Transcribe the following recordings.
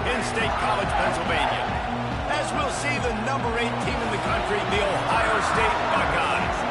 in State College, Pennsylvania, as we'll see the number 8 team in the country, the Ohio State Buckeyes.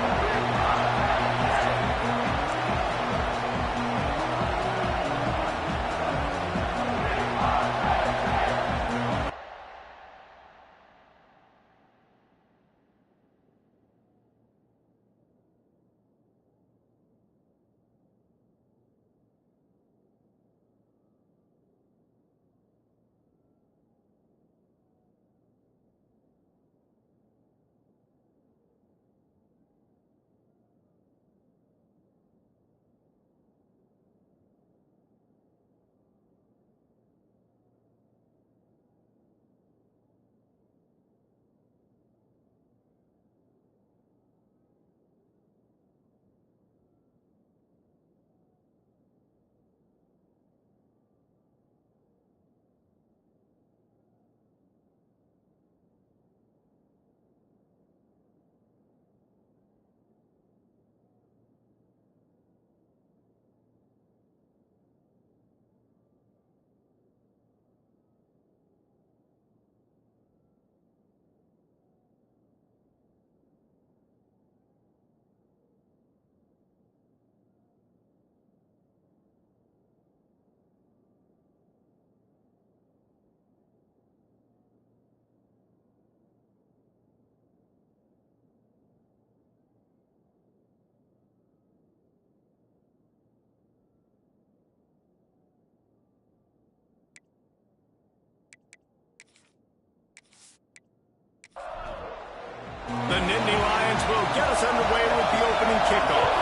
The Nittany Lions will get us underway with the opening kickoff.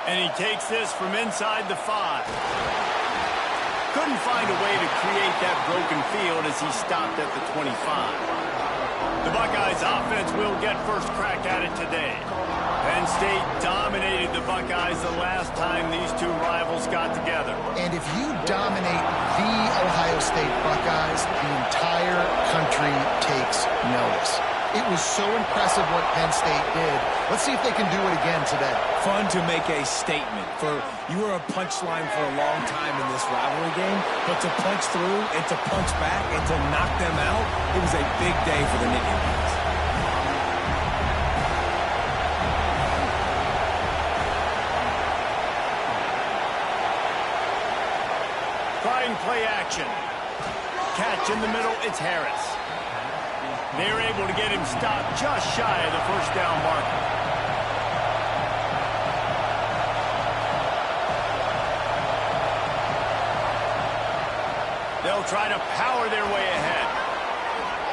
And he takes this from inside the 5. Couldn't find a way to create that broken field as he stopped at the 25. The Buckeyes offense will get first crack at it today. Penn State dominated the Buckeyes the last time these two rivals got together. And if you dominate the Ohio State Buckeyes, the entire country takes notice. It was so impressive what Penn State did. Let's see if they can do it again today. Fun to make a statement. You were a punchline for a long time in this rivalry game, but to punch through and to punch back and to knock them out, it was a big day for the Nittany Lions. Trying play action. Catch in the middle, it's Harris. They're able to get him stopped just shy of the first down marker. They'll try to power their way ahead.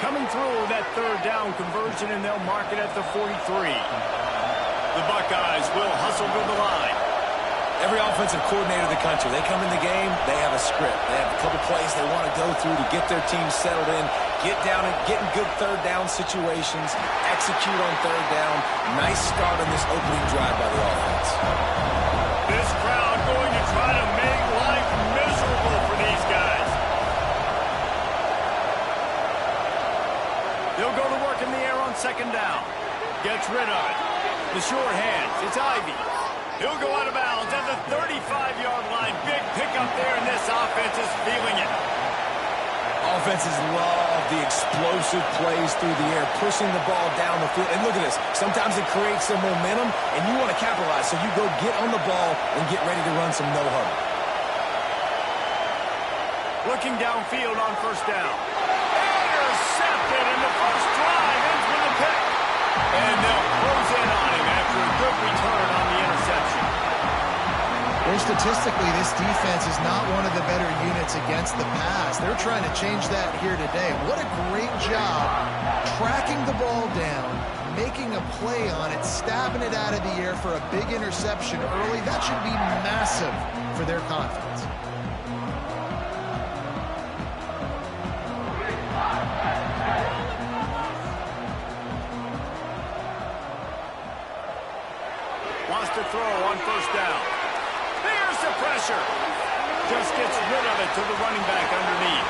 Coming through that third down conversion, and they'll mark it at the 43. The Buckeyes will hustle to the line. Every offensive coordinator in the country, they come in the game, they have a script. They have a couple plays they want to go through to get their team settled in, get down and get in good third down situations, execute on third down. Nice start on this opening drive by the offense. This crowd going to try to make life miserable for these guys. They'll go to work in the air on second down. Gets rid of it. The short hands, it's Ivy. He'll go out of bounds at the 35-yard line. Big pickup there, and this offense is feeling it. Offenses love the explosive plays through the air, pushing the ball down the field. And look at this. Sometimes it creates some momentum, and you want to capitalize. So you go get on the ball and get ready to run some no-huddle. Looking downfield on first down. Intercepted, and the first drive ends with a pick. And they'll close in on him after a good return on the interception. Well, statistically, this defense is not one of the better units against the pass. They're trying to change that here today. What a great job tracking the ball down, making a play on it, stabbing it out of the air for a big interception early. That should be massive for their confidence. Wants to throw on first down. There's the pressure. Just gets rid of it to the running back underneath.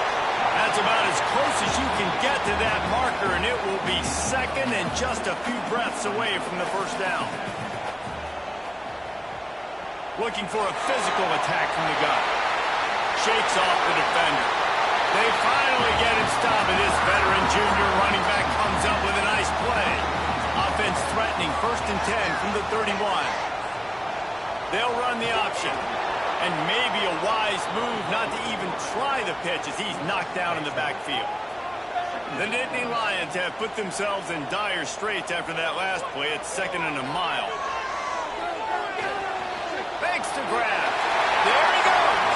That's about as close as you can get to that marker, and it will be second and just a few breaths away from the first down. Looking for a physical attack from the gun. shakes off the defender. They finally get him stopped, and this veteran junior running back comes up with a nice play. Offense threatening, 1st and 10 from the 31. They'll run the option. And maybe a wise move not to even try the pitch as he's knocked down in the backfield. The Nittany Lions have put themselves in dire straits after that last play. It's 2nd and a mile. Thanks to grab. There he goes.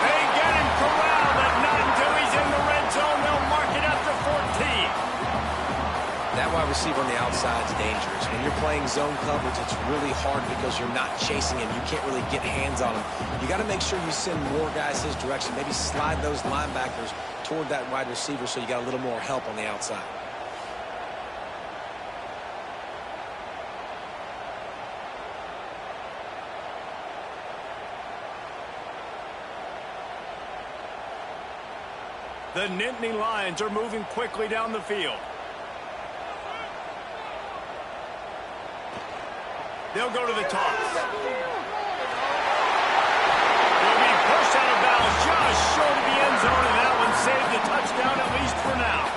They get him corralled, but not until he's in the red zone. They'll mark it up to 14. That wide receiver on the outside is dangerous. When you're playing zone coverage, it's really hard because you're not chasing him. You can't really get hands on him. You got to make sure you send more guys his direction. Maybe slide those linebackers toward that wide receiver so you got a little more help on the outside. The Nittany Lions are moving quickly down the field. They'll go to the toss. They'll be pushed out of bounds just short of the end zone, and that one saved the touchdown at least for now.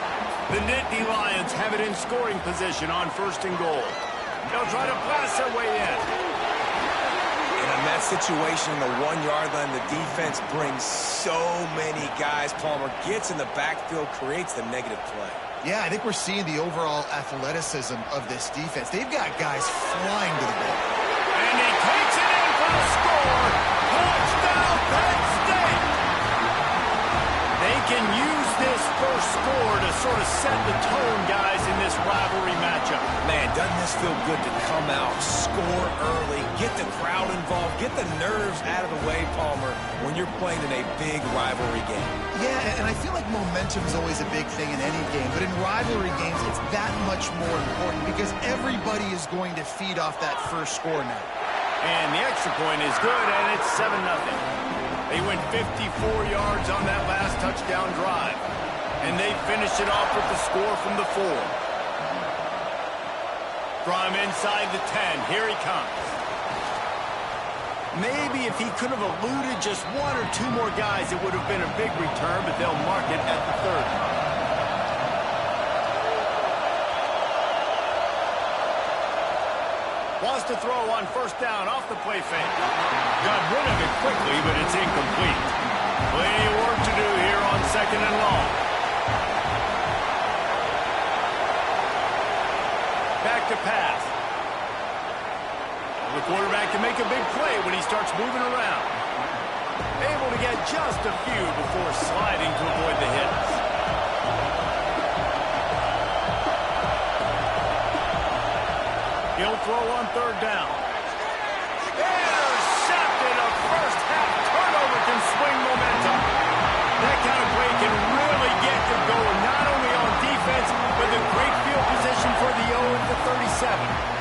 The Nittany Lions have it in scoring position on 1st and goal. They'll try to blast their way in. And in that situation, the 1-yard line, the defense brings so many guys. Palmer gets in the backfield, creates the negative play. Yeah, I think we're seeing the overall athleticism of this defense. They've got guys flying to the ball. And he takes it in for the score. Touchdown, Penn State! They can use this first score to sort of set the tone, guys, in this rivalry matchup. Man, doesn't this feel good to come out, score early, get the crowd involved, get the nerves out of the way, Palmer, when you're playing in a big rivalry game. Yeah, and I feel like momentum is always a big thing in any game, but in rivalry games, it's that much more important because everybody is going to feed off that first score now. And the extra point is good, and it's 7-0. They went 54 yards on that last touchdown drive, and they finished it off with the score from the 4. From inside the 10, here he comes. Maybe if he could have eluded just 1 or 2 more guys, it would have been a big return, but they'll mark it at the 30. Wants to throw on 1st down off the play fake. Got rid of it quickly, but it's incomplete. Plenty of work to do here on 2nd and long. Back to pass. The quarterback can make a big play when he starts moving around. Able to get just a few before sliding to avoid the hits. He'll throw on 3rd down. Intercepted. A first half turnover can swing momentum. That kind of play can really get you going, not only on defense, but the great field position for the 0 at the 37.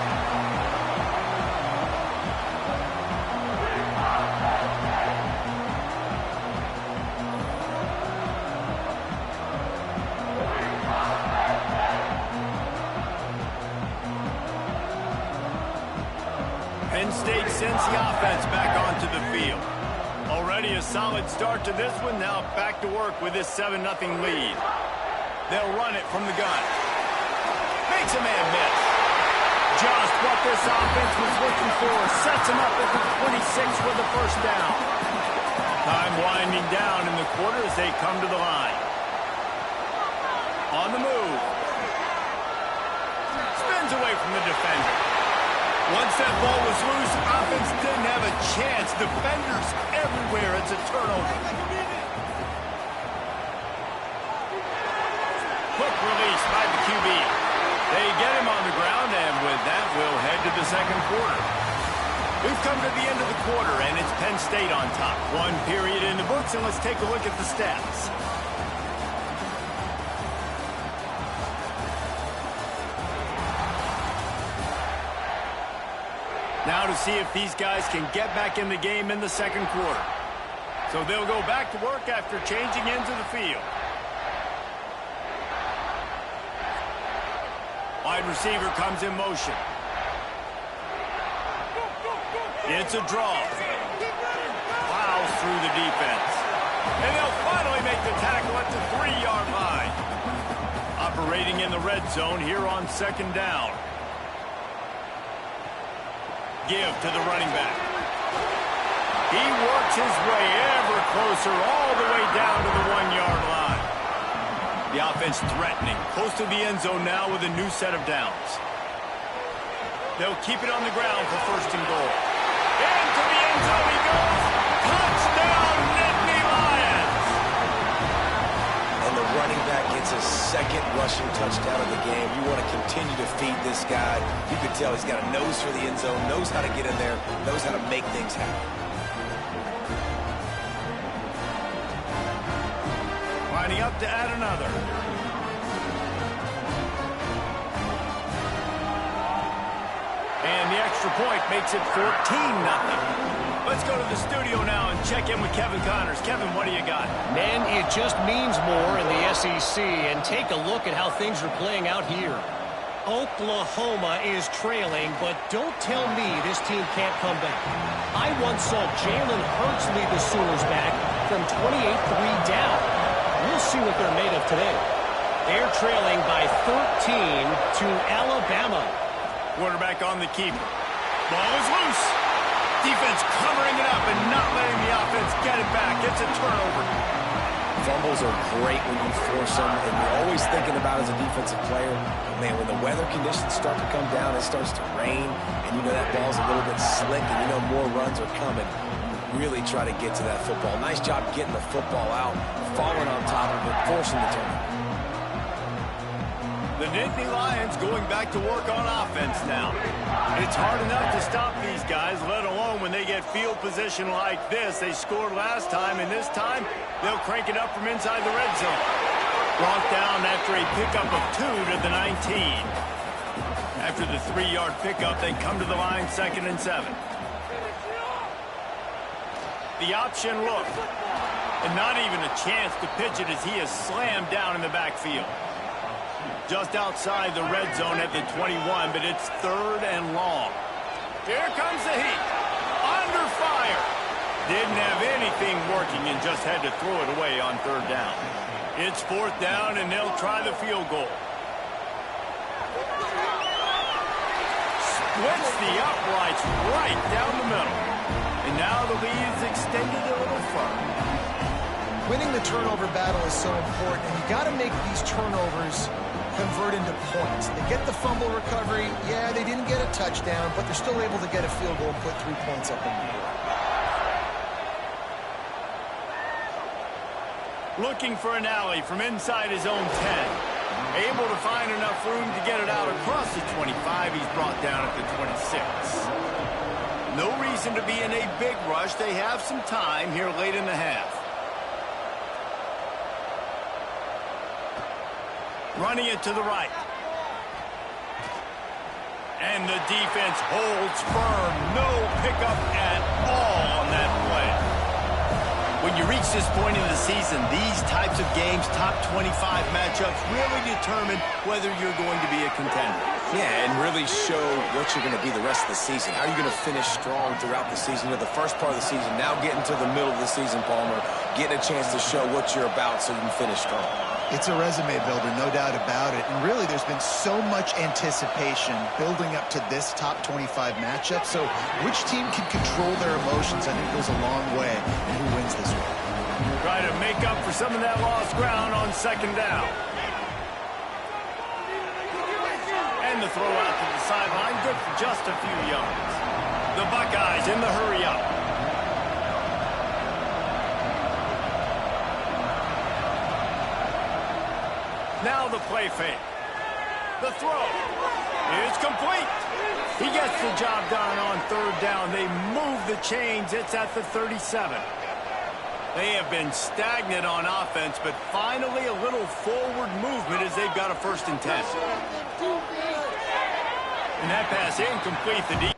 Penn State sends the offense back onto the field. Already a solid start to this one. Now back to work with this 7-0 lead. They'll run it from the gun. Makes a man miss. Just what this offense was looking for. Sets him up at the 26 for the 1st down. Time winding down in the quarter as they come to the line. On the move. Spins away from the defender. Once that ball was loose, offense didn't have a chance. Defenders everywhere. It's a turnover. Quick release by the QB. They get him on the ground, and with that, we'll head to the 2nd quarter. We've come to the end of the quarter, and it's Penn State on top. 1 period in the books, and let's take a look at the stats. Now to see if these guys can get back in the game in the 2nd quarter. So they'll go back to work after changing into the field. Wide receiver comes in motion. It's a draw. Plows through the defense. And they'll finally make the tackle at the 3-yard line. Operating in the red zone here on second down. Give to the running back. He works his way ever closer all the way down to the 1-yard line. The offense threatening, close to the end zone now with a new set of downs. They'll keep it on the ground for first and goal. Into the end zone he goes. Touchdown, Nittany Lions! And the running back gets his second rushing touchdown of the game. You want to continue to feed this guy. You can tell he's got a nose for the end zone, knows how to get in there, knows how to make things happen. Lining up to add another. And the extra point makes it 14-0. Let's go to the studio now and check in with Kevin Connors. Kevin, what do you got? Man, it just means more in the SEC. And take a look at how things are playing out here. Oklahoma is trailing, but don't tell me this team can't come back. I once saw Jalen Hurts lead the Sooners back from 28-3 down. We'll see what they're made of today. They're trailing by 13 to Alabama. Quarterback on the keeper. Ball is loose. Defense covering it up and not letting the offense get it back. It's a turnover. Fumbles are great when you force them, and you're always thinking about as a defensive player, man, when the weather conditions start to come down, it starts to rain, and you know that ball's a little bit slick, and you know more runs are coming. You really try to get to that football. Nice job getting the football out, falling on top of it, forcing the turnover. The Nittany Lions going back to work on offense now. It's hard enough to stop these guys, let alone when they get field position like this. They scored last time, and this time they'll crank it up from inside the red zone. Brought down after a pickup of 2 to the 19. After the 3-yard pickup, they come to the line 2nd and 7. The option look. And not even a chance to pitch it as he is slammed down in the backfield. Just outside the red zone at the 21, but it's 3rd and long. Here comes the heat. Under fire. Didn't have anything working and just had to throw it away on 3rd down. It's 4th down, and they'll try the field goal. Splits the uprights right down the middle. And now the lead is extended a little further. Winning the turnover battle is so important, and you got to make these turnovers convert into points. They get the fumble recovery. Yeah, they didn't get a touchdown, but they're still able to get a field goal and put 3 points up on the board. Looking for an alley from inside his own 10. Able to find enough room to get it out across the 25. He's brought down at the 26. No reason to be in a big rush. They have some time here late in the half. Running it to the right. And the defense holds firm. No pickup at all on that play. When you reach this point in the season, these types of games, top 25 matchups, really determine whether you're going to be a contender. Yeah, and really show what you're going to be the rest of the season. How are you going to finish strong throughout the season? You know, the first part of the season, now getting to the middle of the season, Palmer, getting a chance to show what you're about so you can finish strong. It's a resume builder, no doubt about it. And really, there's been so much anticipation building up to this top 25 matchup. So which team can control their emotions, I think, goes a long way in who wins this one. Try to make up for some of that lost ground on 2nd down. And the throw out to the sideline, good for just a few yards. The Buckeyes in the hurry up. Now the play fake. The throw is complete. He gets the job done on 3rd down. They move the chains. It's at the 37. They have been stagnant on offense, but finally a little forward movement as they've got a 1st and 10. And that pass incomplete. The defense.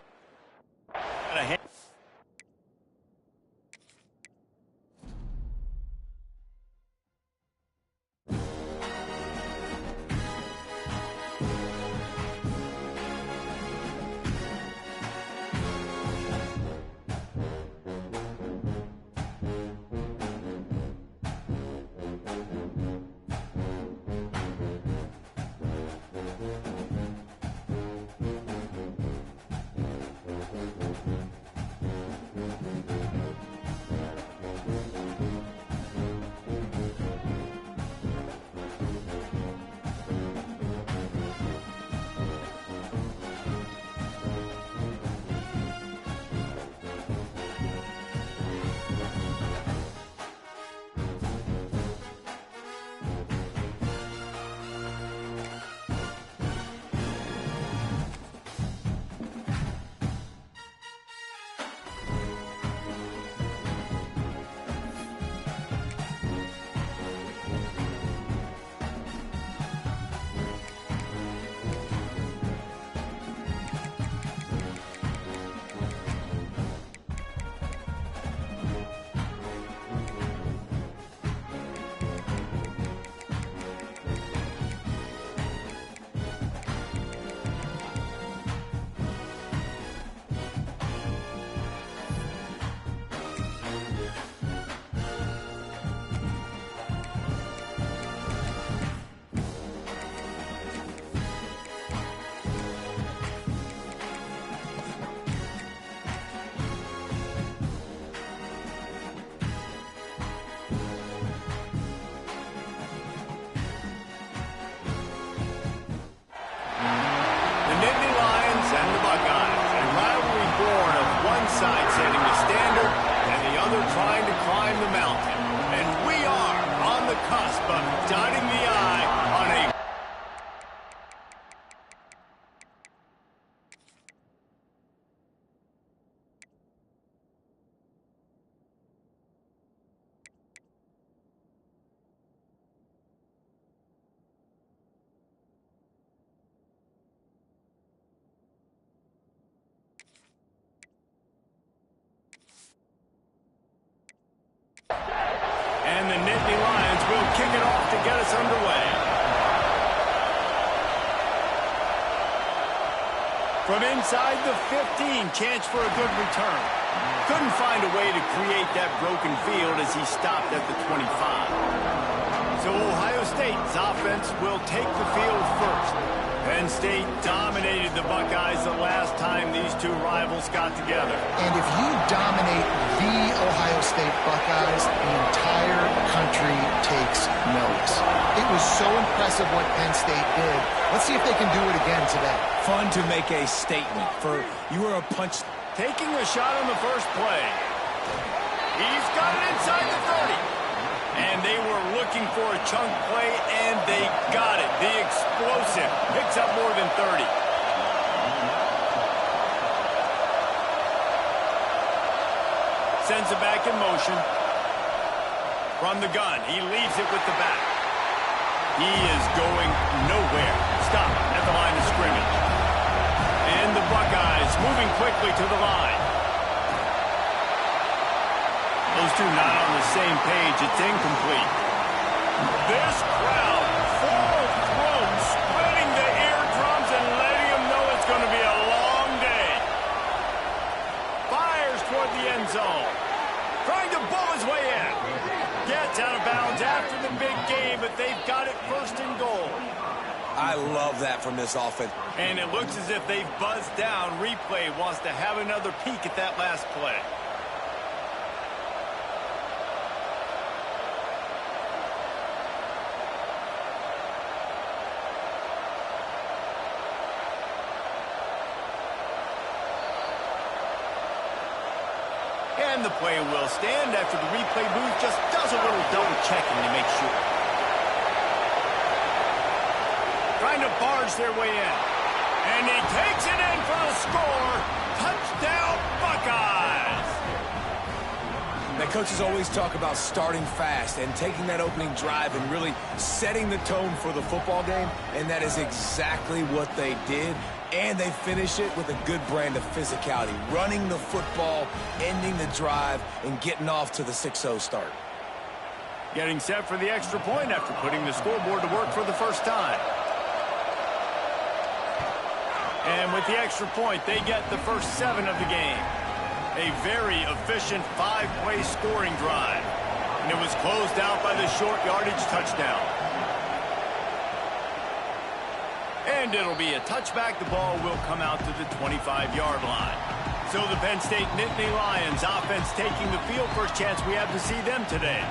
climb the mountain. And we are on the cusp of dotting the I on a... And the Nittany Lions will kick it off to get us underway. From inside the 15, chance for a good return. Couldn't find a way to create that broken field as he stopped at the 25. So Ohio State's offense will take the field first. Penn State dominated the Buckeyes the last time these two rivals got together. And if you dominate the Ohio State Buckeyes, the entire country takes notice. It was so impressive what Penn State did. Let's see if they can do it again today. Fun to make a statement. You were a punch. Taking a shot on the first play. He's got it inside the 30. And they were looking for a chunk play, and they got it. The explosive picks up more than 30. Sends it back in motion. From the gun, he leaves it with the back. He is going nowhere. Stop at the line of scrimmage. And the Buckeyes moving quickly to the line. Those two not on the same page. It's incomplete. This crowd, full throat, spreading the eardrums and letting them know it's going to be a long day. Fires toward the end zone. Trying to bull his way in. Gets out of bounds after the big game, but they've got it first and goal. I love that from this offense. And it looks as if they've buzzed down. Replay wants to have another peek at that last play. And the play will stand after the replay booth just does a little double checking to make sure. Trying to barge their way in. And he takes it in for the score. Touchdown, Buckeyes! Now, coaches always talk about starting fast and taking that opening drive and really setting the tone for the football game, and that is exactly what they did. And they finish it with a good brand of physicality, running the football, ending the drive, and getting off to the 6-0 start. Getting set for the extra point after putting the scoreboard to work for the first time. And with the extra point, they get the first 7 of the game. A very efficient 5-play scoring drive. And it was closed out by the short yardage touchdown. And it'll be a touchback. The ball will come out to the 25-yard line. So the Penn State Nittany Lions offense taking the field. First chance we have to see them today.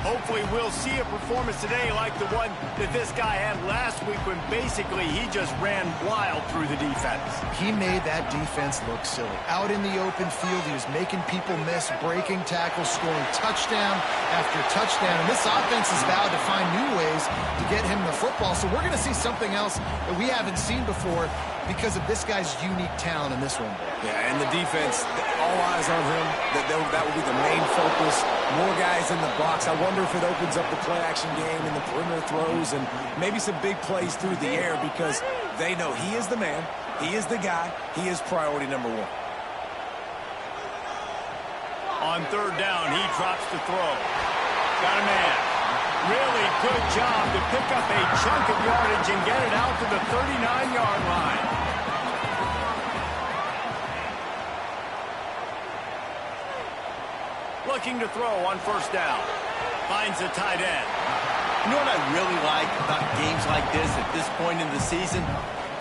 Hopefully we'll see a performance today like the one that this guy had last week when basically he just ran wild through the defense. He made that defense look silly. Out in the open field, he was making people miss, breaking tackles, scoring touchdown after touchdown. And this offense is vowed to find new ways to get him the football. So we're going to see something else that we haven't seen before because of this guy's unique talent in this one. Yeah, and the defense, all eyes on him. That will be the main focus. More guys in the box. I wonder if it opens up the play-action game and the perimeter throws and maybe some big plays through the air because they know he is the man, he is the guy, he is priority number 1. On third down, he drops to throw. Got a man. Really good job to pick up a chunk of yardage and get it out to the 39-yard line. Looking to throw on first down. Finds a tight end. You know what I really like about games like this at this point in the season?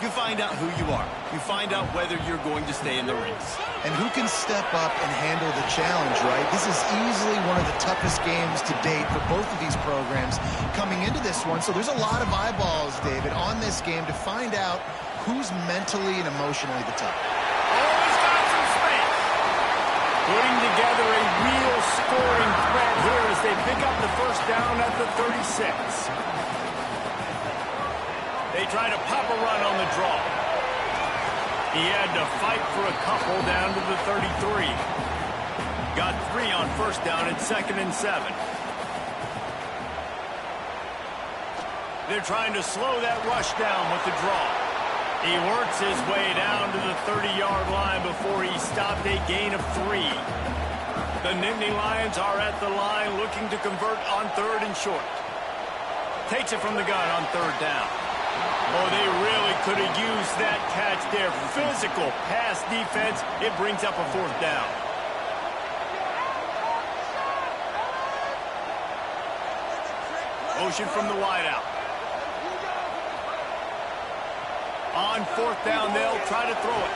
You find out who you are. You find out whether you're going to stay in the race. And who can step up and handle the challenge, right? This is easily one of the toughest games to date for both of these programs coming into this one. So there's a lot of eyeballs, David, on this game to find out who's mentally and emotionally the toughest. Always got some space. Putting together a real scoring threat they pick up the first down at the 36. They try to pop a run on the draw. He had to fight for a couple down to the 33. Got 3 on first down at 2nd and 7. They're trying to slow that rush down with the draw. He works his way down to the 30-yard line before he stopped a gain of 3. The Nittany Lions are at the line looking to convert on 3rd and short. Takes it from the gun on 3rd down. Oh, they really could have used that catch there. Physical pass defense. It brings up a 4th down. Motion from the wideout. On 4th down, they'll try to throw it.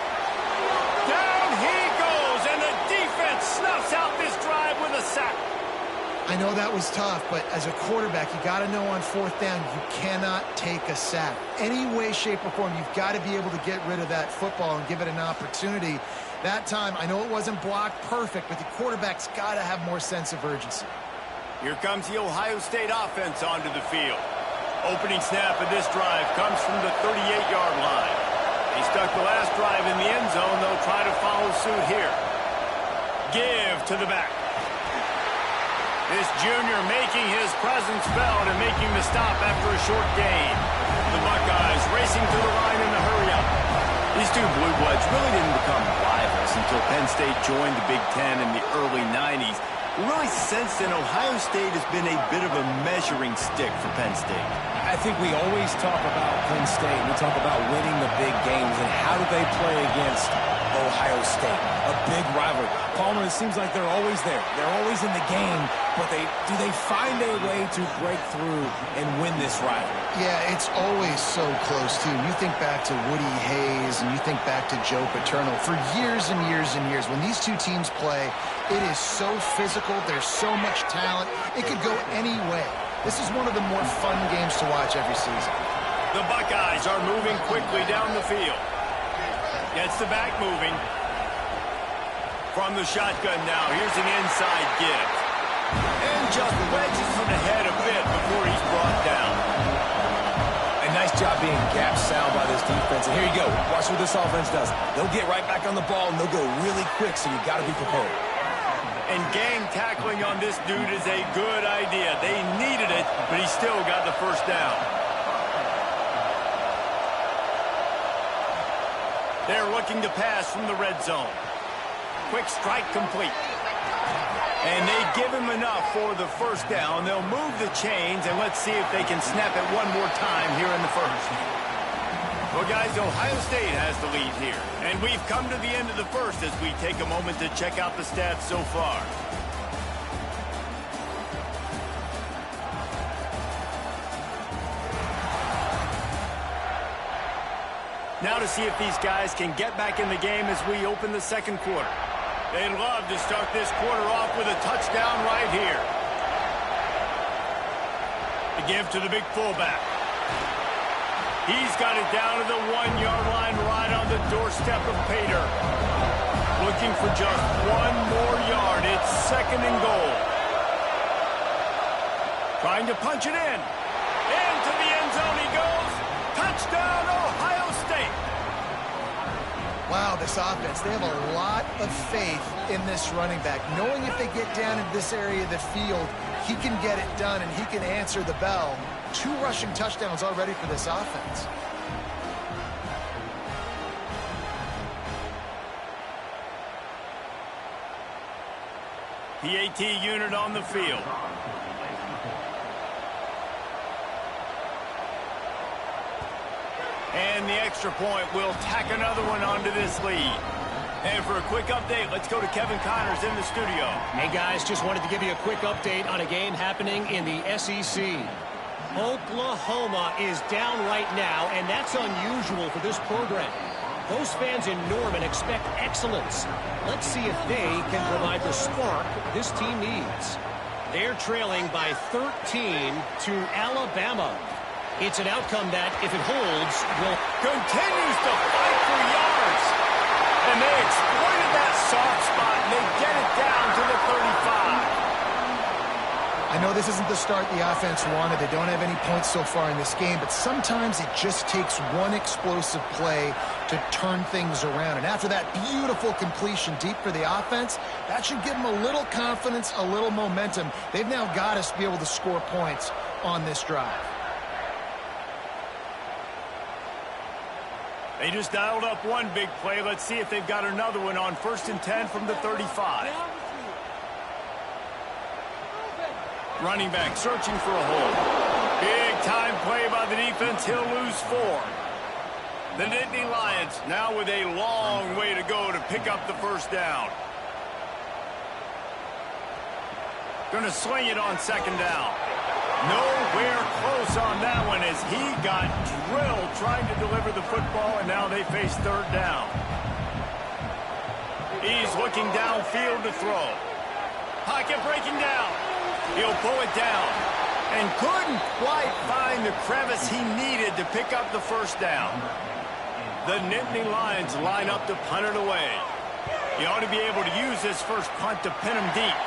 Down he goes, and the defense snuffs out this drive with a sack. I know that was tough, but as a quarterback, you got to know on 4th down, you cannot take a sack. Any way, shape, or form, you've got to be able to get rid of that football and give it an opportunity. That time, I know it wasn't blocked perfect, but the quarterback's got to have more sense of urgency. Here comes the Ohio State offense onto the field. Opening snap of this drive comes from the 38-yard line. They stuck the last drive in the end zone. They'll try to follow suit here. Give to the back. This junior making his presence felt and making the stop after a short gain. The Buckeyes racing to the line in a hurry-up. These two Blue Bloods really didn't become rivals until Penn State joined the Big Ten in the early 90s. We really sensed that Ohio State has been a bit of a measuring stick for Penn State. I think we always talk about Penn State. We talk about winning the big games, and how do they play against Ohio State? A big rivalry. Palmer, it seems like they're always there. They're always in the game, but do they find a way to break through and win this rivalry? Yeah, it's always so close, too. You think back to Woody Hayes, and you think back to Joe Paterno. For years and years and years, when these two teams play, it is so physical. There's so much talent. It could go any way. This is one of the more fun games to watch every season. The Buckeyes are moving quickly down the field. Gets the back moving. From the shotgun now, here's an inside give. And just wedges it ahead a bit before he's brought down. A nice job being gap sound by this defense. And here you go. Watch what this offense does. They'll get right back on the ball, and they'll go really quick, so you got to be prepared. And gang tackling on this dude is a good idea. They needed it, but he still got the first down. They're looking to pass from the red zone. Quick strike complete. And they give him enough for the first down. They'll move the chains, and let's see if they can snap it one more time here in the first. Well, guys, Ohio State has the lead here. And we've come to the end of the first as we take a moment to check out the stats so far. Now to see if these guys can get back in the game as we open the second quarter. They'd love to start this quarter off with a touchdown right here. The give to the big fullback. He's got it down to the 1-yard line right on the doorstep of Pater. Looking for just one more yard. It's 2nd and goal. Trying to punch it in. Into the end zone he goes. Touchdown, Ohio State. Wow, this offense, they have a lot of faith in this running back. Knowing if they get down in this area of the field, he can get it done and he can answer the bell. 2 rushing touchdowns already for this offense. PAT unit on the field. And the extra point will tack another one onto this lead. And for a quick update, let's go to Kevin Connors in the studio. Hey, guys, just wanted to give you a quick update on a game happening in the SEC. Oklahoma is down right now, and that's unusual for this program. Those fans in Norman expect excellence. Let's see if they can provide the spark this team needs. They're trailing by 13 to Alabama. It's an outcome that, if it holds, will continues to fight for yards. And they exploited that soft spot, and they get it down to the 35. I this isn't the start the offense wanted. They don't have any points so far in this game, but sometimes it just takes one explosive play to turn things around. And after that beautiful completion deep for the offense, that should give them a little confidence, a little momentum. They've now got us to be able to score points on this drive. They just dialed up one big play. Let's see if they've got another one on 1st and 10 from the 35. Running back searching for a hole. Big time play by the defense. He'll lose 4. The Nittany Lions now with a long way to go to pick up the first down. Gonna swing it on 2nd down. Nowhere close on that one as he got drilled trying to deliver the football, and now they face 3rd down. He's looking downfield to throw. Pocket breaking down. He'll pull it down and couldn't quite find the crevice he needed to pick up the first down. The Nittany Lions line up to punt it away. You ought to be able to use this first punt to pin him deep.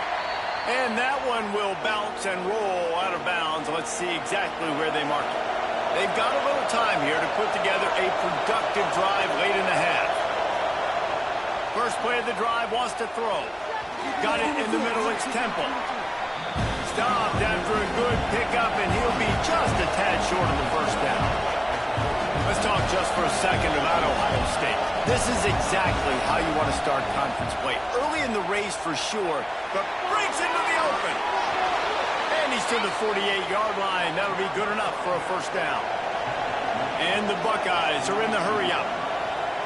And that one will bounce and roll out of bounds. Let's see exactly where they mark it. They've got a little time here to put together a productive drive late in the half. First play of the drive wants to throw. Got it in the middle. It's Temple. Stopped after a good pickup, and he'll be just a tad short of the first down. Let's talk just for a second about Ohio State. This is exactly how you want to start conference play. Early in the race for sure, but breaks into the open. And he's to the 48-yard line. That'll be good enough for a first down. And the Buckeyes are in the hurry-up.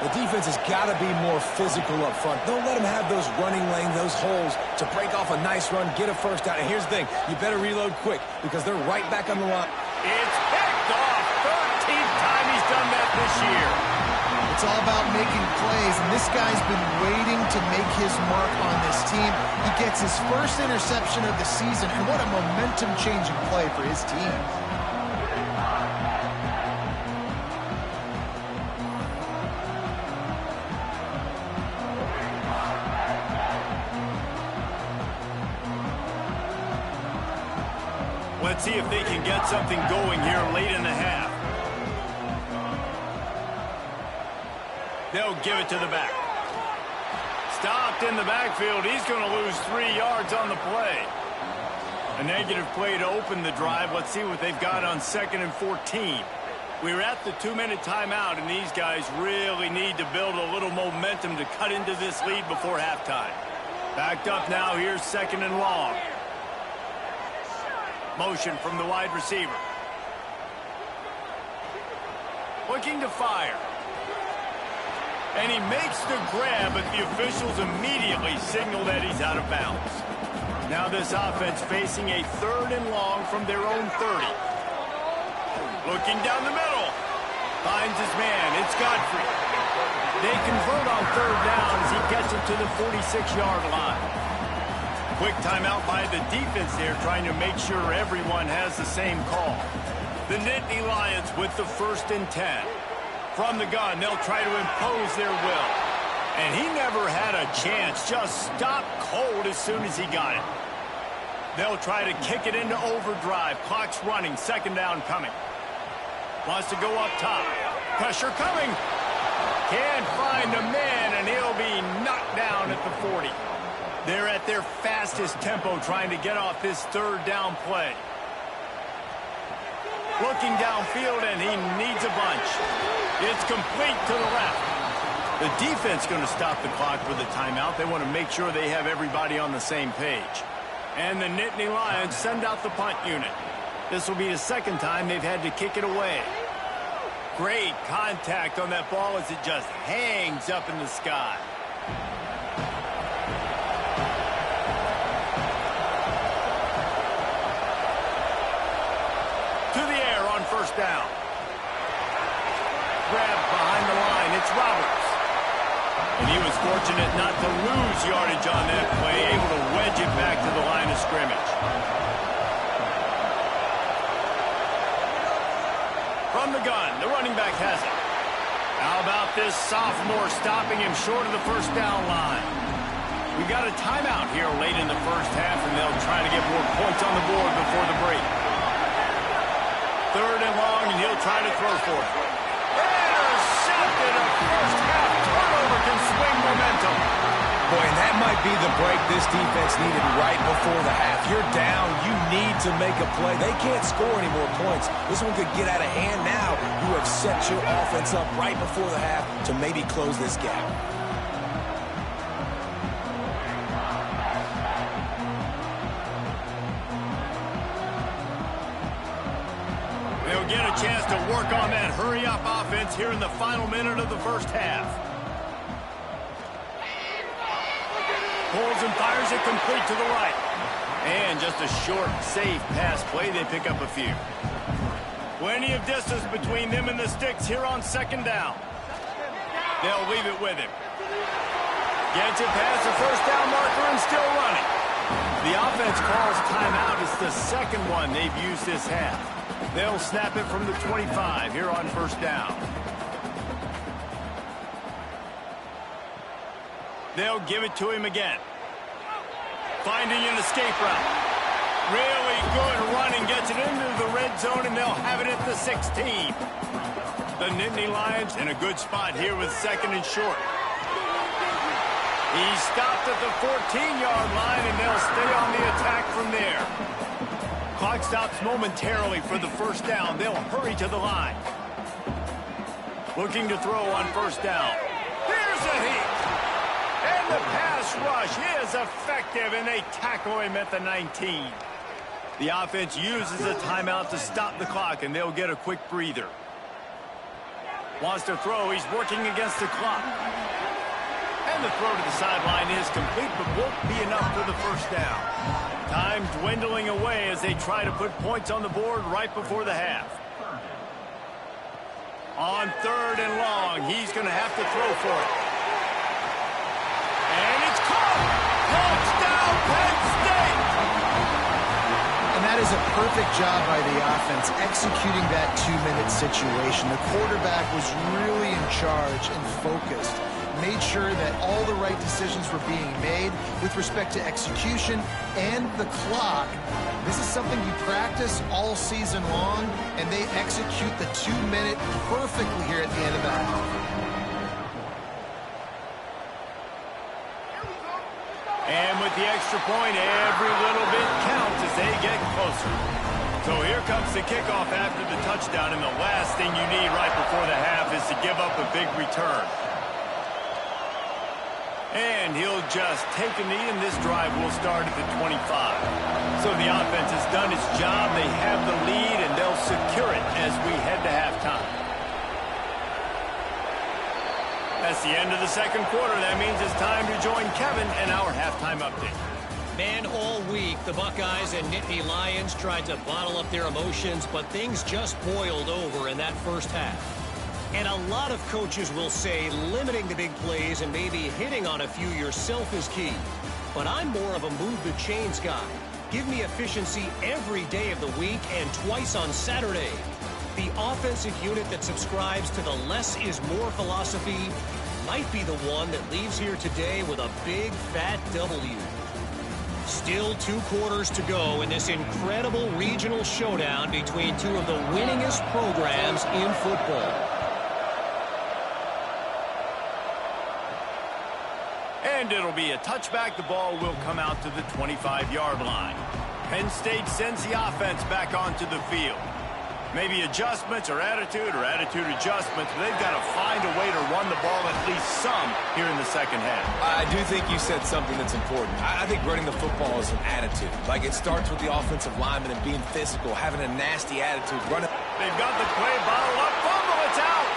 The defense has got to be more physical up front. Don't let them have those running lanes, those holes to break off a nice run, get a first down. And here's the thing, you better reload quick because they're right back on the line. It's picked off. 13th time he's done that this year. It's all about making plays, and this guy's been waiting to make his mark on this team. He gets his first interception of the season, and what a momentum-changing play for his team. Let's see if they can get something going here late in the half. They'll give it to the back. Stopped in the backfield. He's going to lose 3 yards on the play. A negative play to open the drive. Let's see what they've got on 2nd and 14. We're at the 2-minute timeout, and these guys really need to build a little momentum to cut into this lead before halftime. Backed up now. Here's 2nd and long. Motion from the wide receiver. Looking to fire. And he makes the grab, but the officials immediately signal that he's out of bounds. Now this offense facing a 3rd and long from their own 30. Looking down the middle. Finds his man. It's Godfrey. They convert on 3rd down as he gets it to the 46-yard line. Quick timeout by the defense there, trying to make sure everyone has the same call. The Nittany Lions with the 1st and 10. From the gun, they'll try to impose their will. And he never had a chance, just stopped cold as soon as he got it. They'll try to kick it into overdrive. Clock's running, 2nd down coming. Wants to go up top. Pressure coming. Can't find the man, and he'll be knocked down at the 40. They're at their fastest tempo trying to get off this 3rd down play. Looking downfield, and he needs a bunch. It's complete to the left. The defense going to stop the clock with a timeout. They want to make sure they have everybody on the same page. And the Nittany Lions send out the punt unit. This will be the 2nd time they've had to kick it away. Great contact on that ball as it just hangs up in the sky. To the air on 1st down. Grabbed behind the line. It's Roberts. And he was fortunate not to lose yardage on that play, able to wedge it back to the line of scrimmage. From the gun, the running back has it. How about this sophomore stopping him short of the 1st down line? We got a timeout here late in the first half, and they'll try to get more points on the board before the break. 3rd and long, and he'll try to throw for it. Intercepted. A first half turnover can swing momentum. Boy, and that might be the break this defense needed right before the half. You're down. You need to make a play. They can't score any more points. This one could get out of hand now. You have set your offense up right before the half to maybe close this gap. They'll get a chance to work on that hurry-up offense here in the final minute of the first half. Pulls and fires it complete to the right. And just a short, safe pass play. They pick up a few. Plenty of distance between them and the sticks here on 2nd down. They'll leave it with him. Gets it past the first down marker and still running. The offense calls timeout. It's the second one they've used this half. They'll snap it from the 25 here on 1st down. They'll give it to him again. Finding an escape route. Really good running. Gets it into the red zone, and they'll have it at the 16. The Nittany Lions in a good spot here with 2nd and short. He stopped at the 14-yard line, and they'll stay on the attack from there. Clock stops momentarily for the 1st down. They'll hurry to the line. Looking to throw on 1st down. Here's a heat. And the pass rush is effective, and they tackle him at the 19. The offense uses a timeout to stop the clock, and they'll get a quick breather. Wants to throw. He's working against the clock. And the throw to the sideline is complete, but won't be enough for the 1st down. Time dwindling away as they try to put points on the board right before the half. On 3rd and long, he's going to have to throw for it. And it's caught! Touchdown, Penn State! And that is a perfect job by the offense, executing that 2-minute situation. The quarterback was really in charge and focused. Made sure that all the right decisions were being made with respect to execution and the clock. This is something you practice all season long, and they execute the 2-minute perfectly here at the end of the half. And with the extra point, every little bit counts as they get closer. So here comes the kickoff after the touchdown, and the last thing you need right before the half is to give up a big return. And he'll just take a knee, and this drive will start at the 25. So the offense has done its job. They have the lead, and they'll secure it as we head to halftime. That's the end of the 2nd quarter. That means it's time to join Kevin and our halftime update. Man, all week, the Buckeyes and Nittany Lions tried to bottle up their emotions, but things just boiled over in that first half. And a lot of coaches will say limiting the big plays and maybe hitting on a few yourself is key. But I'm more of a move the chains guy. Give me efficiency every day of the week and twice on Saturday. The offensive unit that subscribes to the less is more philosophy might be the one that leaves here today with a big fat W. Still 2 quarters to go in this incredible regional showdown between two of the winningest programs in football. And it'll be a touchback. The ball will come out to the 25-yard line. Penn State sends the offense back onto the field. Maybe adjustments or attitude adjustments, but they've got to find a way to run the ball at least some here in the 2nd half. I do think you said something that's important. I think running the football is an attitude. Like, it starts with the offensive lineman and being physical, having a nasty attitude. They've got the play bottled up. Fumble, it's out.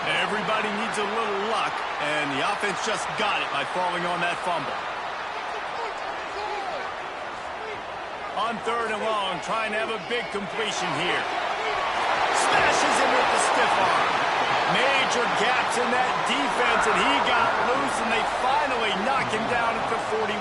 Everybody needs a little luck, and the offense just got it by falling on that fumble. On 3rd and long, trying to have a big completion here. Smashes him with the stiff arm. Major gaps in that defense, and he got loose, and they finally knock him down at the 41.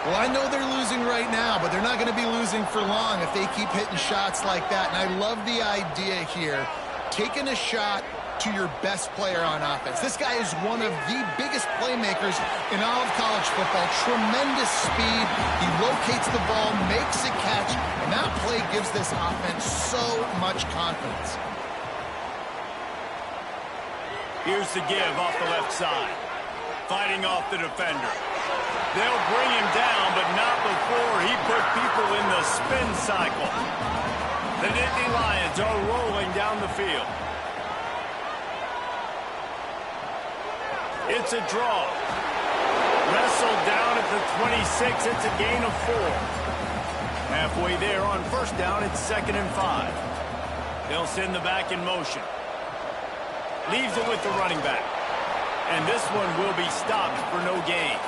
Well, I know they're losing right now, but they're not going to be losing for long if they keep hitting shots like that. And I love the idea here. Taking a shot to your best player on offense. This guy is one of the biggest playmakers in all of college football. Tremendous speed. He locates the ball, makes a catch, and that play gives this offense so much confidence. Here's the give off the left side. Fighting off the defender. They'll bring him down, but not before he put people in the spin cycle. The Nittany Lions are rolling down the field. It's a draw. Wrestled down at the 26. It's a gain of 4. Halfway there on first down, it's 2nd and 5. They'll send the back in motion. Leaves it with the running back. And this one will be stopped for no gain.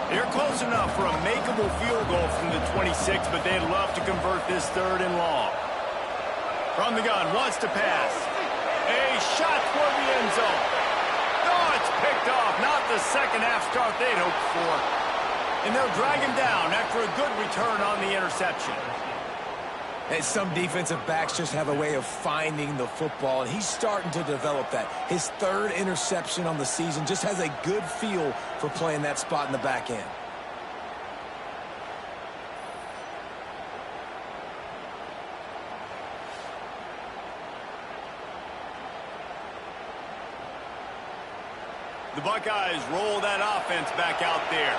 They're close enough for a makeable field goal from the 26, but they'd love to convert this 3rd and long. From the gun, wants to pass. A shot toward the end zone. Oh, it's picked off. Not the second half start they'd hoped for. And they'll drag him down after a good return on the interception. And some defensive backs just have a way of finding the football, and he's starting to develop that. His 3rd interception on the season, just has a good feel for playing that spot in the back end. The Buckeyes roll that offense back out there.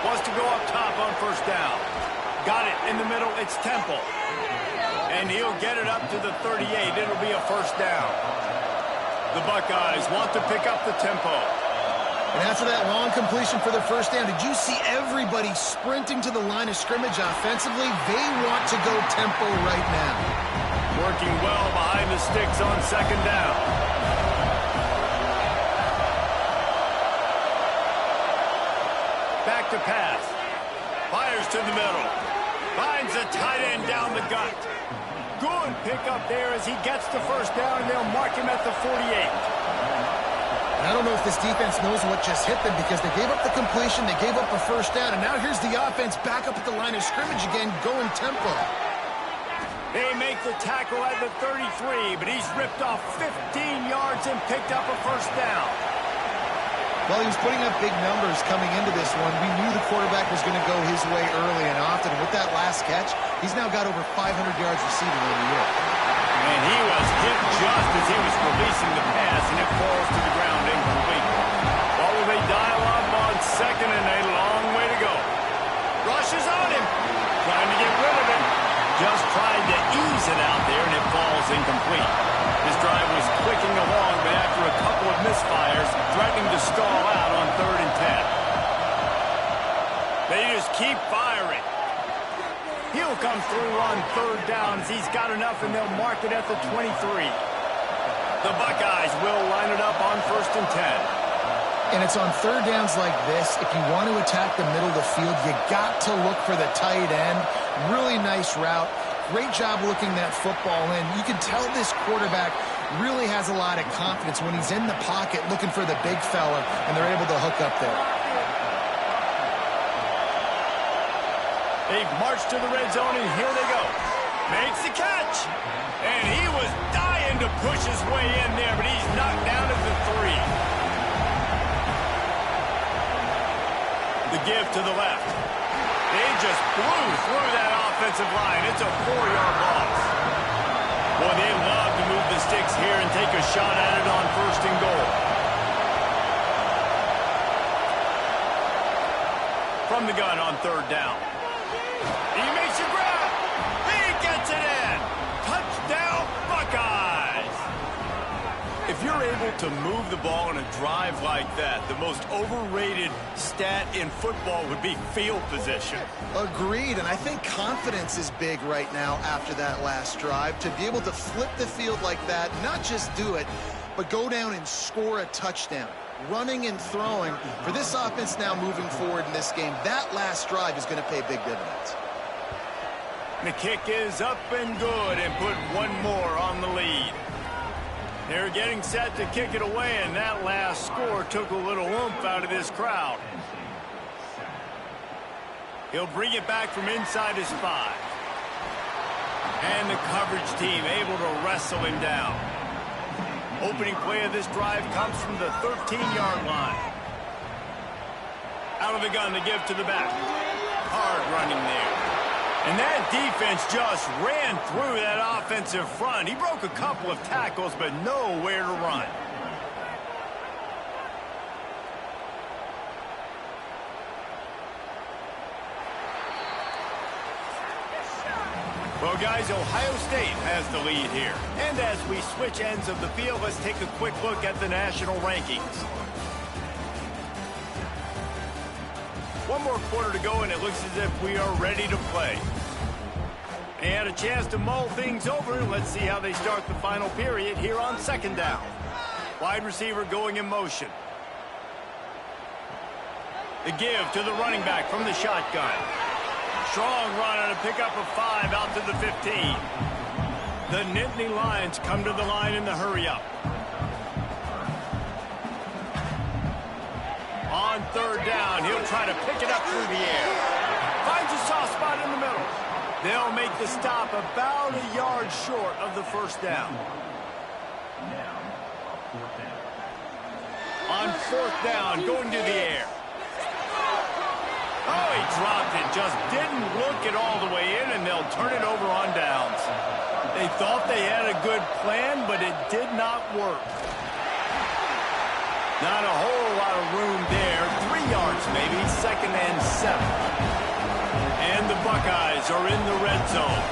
Wants to go up top on first down. Got it in the middle. It's Temple. And he'll get it up to the 38. It'll be a first down. The Buckeyes want to pick up the tempo. And after that long completion for the first down, did you see everybody sprinting to the line of scrimmage offensively? They want to go tempo right now. Working well behind the sticks on 2nd down. Back to pass. Fires to the middle. Finds a tight end down the gut. Good pickup there as he gets the first down, and they'll mark him at the 48. I don't know if this defense knows what just hit them because they gave up the completion, they gave up a first down, and now here's the offense back up at the line of scrimmage again, going tempo. They make the tackle at the 33, but he's ripped off 15 yards and picked up a first down. Well, he was putting up big numbers coming into this one. We knew the quarterback was going to go his way early and often. And with that last catch, he's now got over 500 yards receiving on the year. And he was hit just as he was releasing the pass, and it falls to the ground incomplete. Well, they dial up on 2nd and a long way to go. Rushes on him. Trying to get rid of it. Just tried to ease it out there, and it falls incomplete. This drive was clicking along, but after a couple of misfires, threatening to stall out on 3rd and 10. They just keep firing. He'll come through on 3rd down as he's got enough, and they'll mark it at the 23. The Buckeyes will line it up on 1st and 10. And it's on 3rd downs like this. If you want to attack the middle of the field, you got to look for the tight end. Really nice route. Great job looking that football in. You can tell this quarterback really has a lot of confidence when he's in the pocket looking for the big fella, and they're able to hook up there. They've marched to the red zone, and here they go. Makes the catch. And he was dying to push his way in there, but he's knocked down at the 3. The give to the left. They just blew through that offensive line. It's a 4-yard loss. Boy, they love to move the sticks here and take a shot at it on 1st and goal. From the gun on 3rd down. He makes a grab. He gets it in. Touchdown, Buckeyes. If you're able to move the ball in a drive like that, the most overrated stat in football would be field position. Agreed, and I think confidence is big right now after that last drive. To be able to flip the field like that, not just do it, but go down and score a touchdown. Running and throwing, for this offense now moving forward in this game, that last drive is going to pay big dividends. The kick is up and good and put one more on the lead. They're getting set to kick it away, and that last score took a little oomph out of this crowd. He'll bring it back from inside his 5. And the coverage team able to wrestle him down. Opening play of this drive comes from the 13-yard line. Out of the gun to give to the back. Hard running there. And that defense just ran through that offensive front. He broke a couple of tackles, but nowhere to run. Well, guys, Ohio State has the lead here. And as we switch ends of the field, let's take a quick look at the national rankings. One more quarter to go, and it looks as if we are ready to play. And a chance to mull things over. Let's see how they start the final period here on second down. Wide receiver going in motion. The give to the running back from the shotgun. Strong run and a pickup of 5 out to the 15. The Nittany Lions come to the line in the hurry-up. On third down, he'll try to pick it up through the air. Finds a soft spot in the middle. They'll make the stop about a yard short of the first down. On fourth down, going to the air. Oh, he dropped it. Just didn't look it all the way in, and they'll turn it over on downs. They thought they had a good plan, but it did not work. Not a whole lot of room there. 3 yards maybe, 2nd and 7. And the Buckeyes are in the red zone.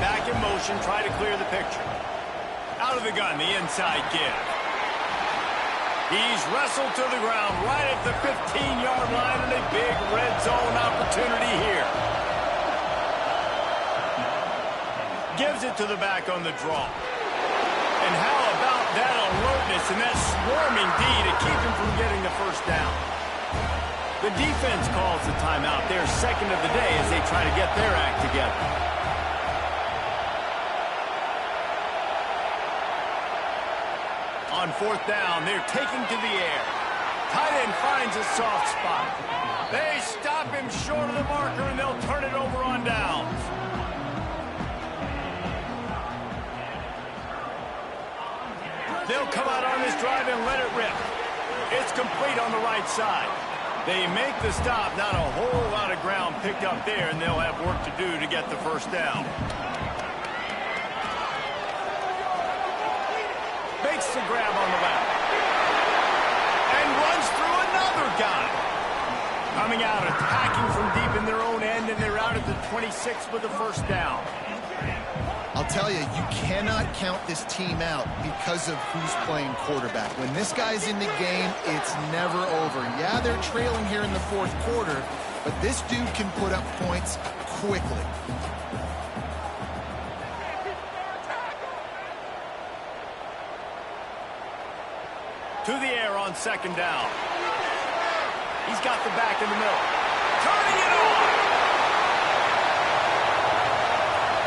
Back in motion, try to clear the picture. Out of the gun, the inside give. He's wrestled to the ground right at the 15-yard line, and a big red zone opportunity here. Gives it to the back on the draw. And how about that alertness and that swarming D to keep him from getting the first down? The defense calls the timeout, their second of the day, as they try to get their act together. On fourth down, they're taking to the air. Tight end finds a soft spot. They stop him short of the marker, and they'll turn it over on downs. They'll come out on this drive and let it rip. It's complete on the right side. They make the stop. Not a whole lot of ground picked up there, and they'll have work to do to get the first down. Makes the grab on the left. And runs through another guy. Coming out, attacking from deep in their own end, and they're out at the 26 with the first down. I'll tell you, you cannot count this team out because of who's playing quarterback. When this guy's in the game, it's never over. Yeah, they're trailing here in the fourth quarter, but this dude can put up points quickly. To the air on second down. He's got the back in the middle. Turning it on.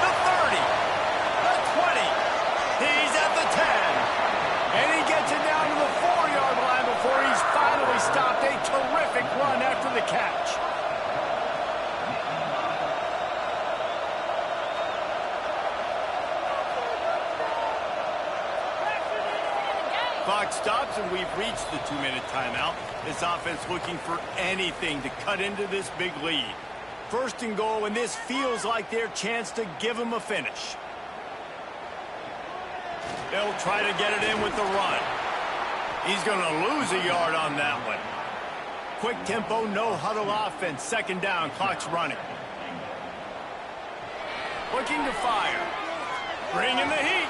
The 30. The 20. He's at the 10. And he gets it down to the 4-yard line before he's finally stopped. A terrific run after the catch. Clock stops, and we've reached the 2-minute timeout. This offense looking for anything to cut into this big lead. First and goal, and this feels like their chance to give them a finish. They'll try to get it in with the run. He's going to lose a yard on that one. Quick tempo, no huddle offense. Second down, clock's running. Looking to fire. Bringing the heat.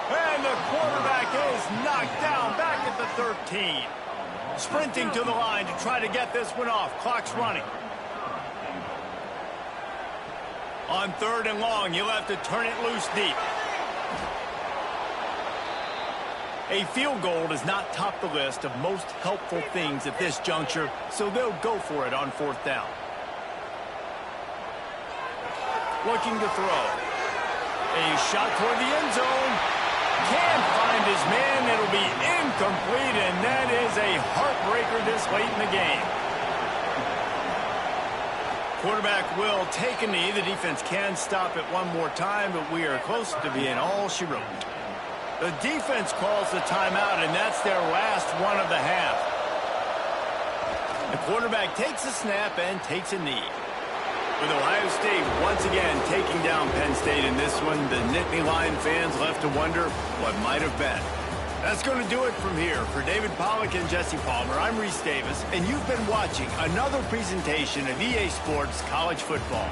And the quarterback is knocked down back at the 13. Sprinting to the line to try to get this one off. Clock's running. On third and long, you'll have to turn it loose deep. A field goal does not top the list of most helpful things at this juncture, so they'll go for it on fourth down. Looking to throw. A shot toward the end zone. Can't find his man. It'll be incomplete, and that is a heartbreaker this late in the game. Quarterback will take a knee. The defense can stop it one more time, but we are close to being all she wrote. The defense calls the timeout, and that's their last one of the half. The quarterback takes a snap and takes a knee. With Ohio State once again taking down Penn State in this one, the Nittany Lion fans left to wonder what might have been. That's going to do it from here. For David Pollack and Jesse Palmer, I'm Reese Davis, and you've been watching another presentation of EA Sports College Football.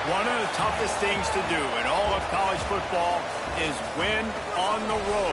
One of the toughest things to do in all of college football is win on the road.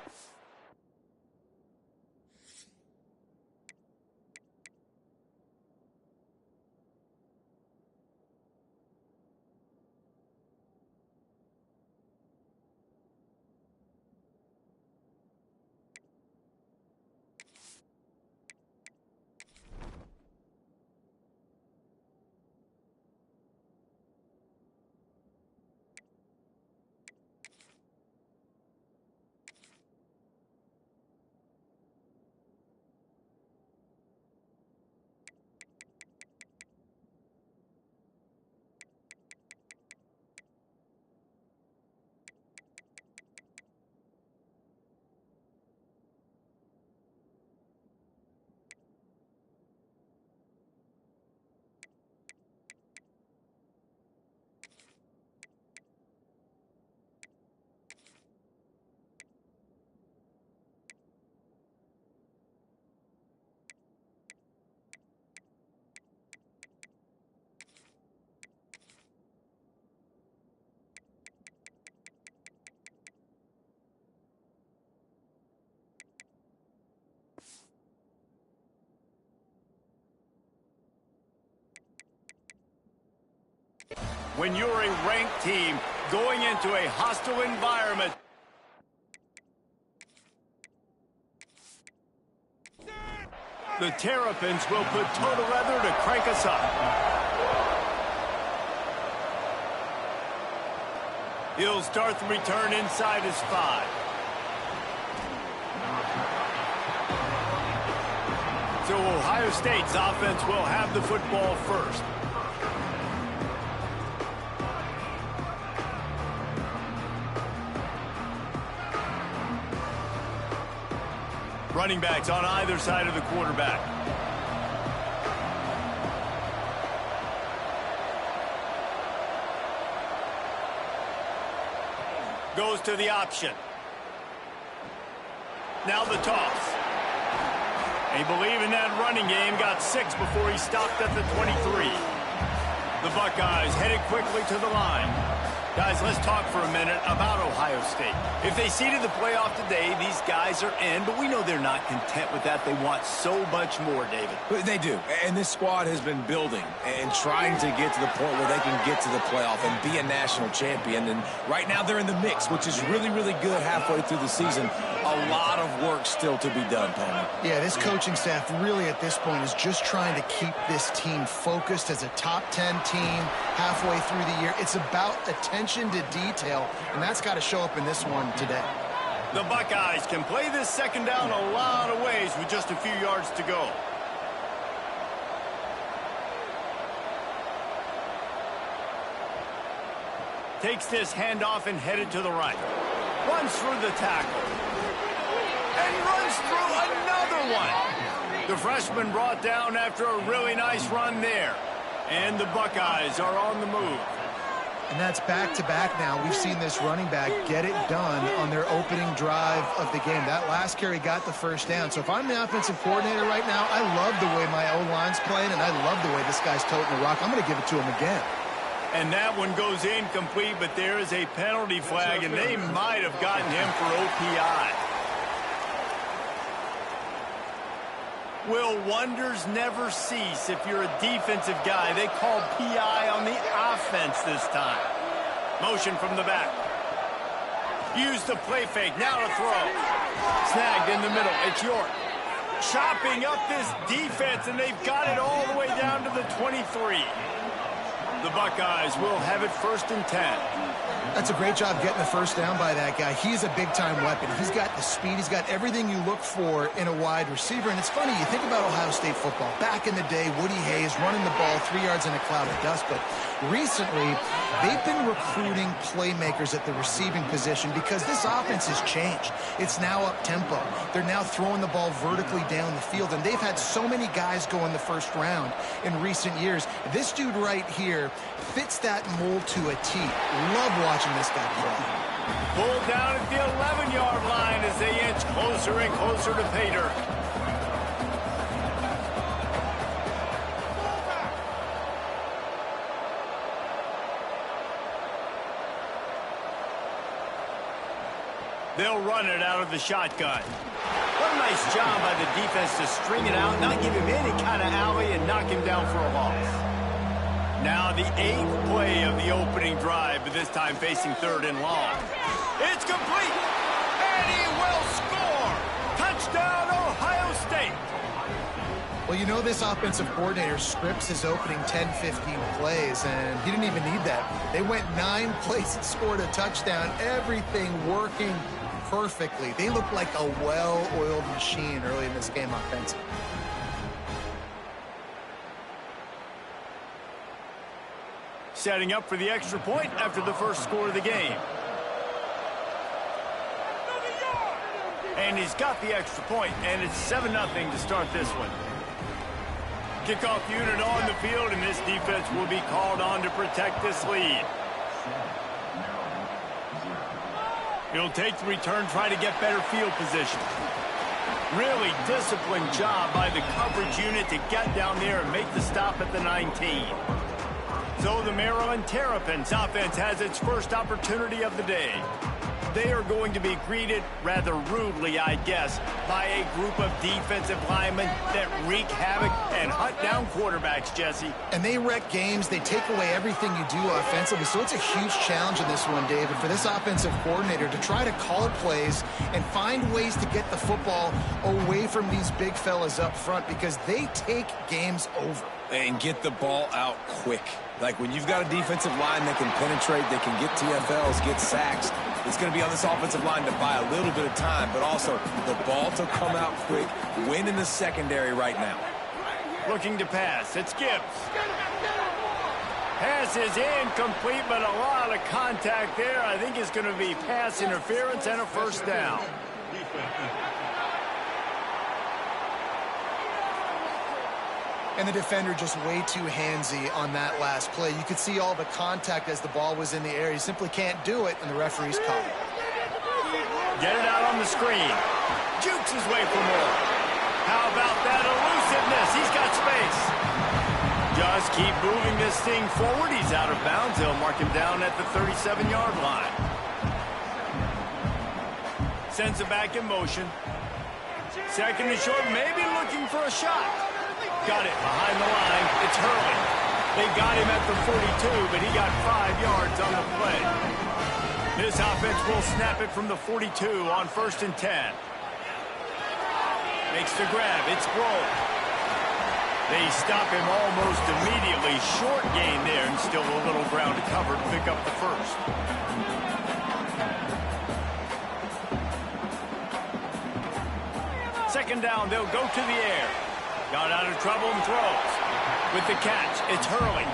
When you're a ranked team going into a hostile environment, the Terrapins will put total leather to crank us up. He'll start the return inside his 5. So Ohio State's offense will have the football first. Running backs on either side of the quarterback. Goes to the option. Now the toss. They believe in that running game. Got 6 before he stopped at the 23. The Buckeyes headed quickly to the line. Guys, let's talk for a minute about Ohio State. If they seeded the playoff today, these guys are in, but we know they're not content with that. They want so much more, David. They do, and this squad has been building and trying to get to the point where they can get to the playoff and be a national champion. And right now they're in the mix, which is really, really good halfway through the season. A lot of work still to be done, Tony. Yeah, this coaching staff really at this point is just trying to keep this team focused as a top 10 team halfway through the year. It's about attention to detail, and that's got to show up in this one today. The Buckeyes can play this second down a lot of ways with just a few yards to go. Takes this handoff and headed to the right. Runs through the tackle. And runs through another one. The freshman brought down after a really nice run there. And the Buckeyes are on the move. And that's back-to-back now. We've seen this running back get it done on their opening drive of the game. That last carry got the first down. So if I'm the offensive coordinator right now, I love the way my O-line's playing, and I love the way this guy's toting the rock. I'm going to give it to him again. And that one goes incomplete, but there is a penalty flag, and they might have gotten him for OPI. Will wonders never cease if you're a defensive guy? They called PI on the offense this time. Motion from the back. Use the play fake. Now to throw. Snagged in the middle. It's York. Chopping up this defense, and they've got it all the way down to the 23. The Buckeyes will have it 1st and 10. That's a great job getting the first down by that guy. He's a big-time weapon. He's got the speed. He's got everything you look for in a wide receiver. And it's funny, you think about Ohio State football. Back in the day, Woody Hayes running the ball 3 yards in a cloud of dust. But recently, they've been recruiting playmakers at the receiving position because this offense has changed. It's now up-tempo. They're now throwing the ball vertically down the field. And they've had so many guys go in the first round in recent years. This dude right here fits that mold to a T. Love watching this guy play. Pulled down at the 11-yard line as they inch closer and closer to pay dirt. They'll run it out of the shotgun. What a nice job by the defense to string it out, not give him any kind of alley, and knock him down for a loss. Now the 8th play of the opening drive, but this time facing 3rd and long. It's complete, and he will score! Touchdown, Ohio State! Well, you know this offensive coordinator scripts his opening 10-15 plays, and he didn't even need that. They went 9 plays and scored a touchdown, everything working perfectly. They look like a well-oiled machine early in this game offensively. Setting up for the extra point after the first score of the game. And he's got the extra point, and it's 7-0 to start this one. Kickoff unit on the field, and this defense will be called on to protect this lead. He'll take the return, try to get better field position. Really disciplined job by the coverage unit to get down there and make the stop at the 19. So the Maryland Terrapins offense has its first opportunity of the day. They are going to be greeted rather rudely, I guess, by a group of defensive linemen that wreak havoc and hunt down quarterbacks, Jesse. And they wreck games. They take away everything you do offensively. So it's a huge challenge in this one, David, for this offensive coordinator to try to call plays and find ways to get the football away from these big fellas up front, because they take games over. And get the ball out quick. Like when you've got a defensive line that can penetrate, they can get TFLs, get sacks, it's going to be on this offensive line to buy a little bit of time, but also the ball to come out quick, win in the secondary right now. Looking to pass. It's Gibbs. Pass is incomplete, but a lot of contact there. I think it's going to be pass interference and a first down. And the defender just way too handsy on that last play. You could see all the contact as the ball was in the air. He simply can't do it, and the referee's caught it. Get it out on the screen. Jukes his way for more. How about that elusiveness? He's got space. Just keep moving this thing forward. He's out of bounds. They'll mark him down at the 37-yard line. Sends it back in motion. Second and short, maybe looking for a shot. Got it behind the line. It's Hurley. They got him at the 42, but he got 5 yards on the play. This offense will snap it from the 42 on 1st and 10. Makes the grab. It's Blow. They stop him almost immediately. Short gain there, and still a little ground to cover to pick up the first. Second down, they'll go to the air. Got out of trouble and throws. With the catch, it's Hurley.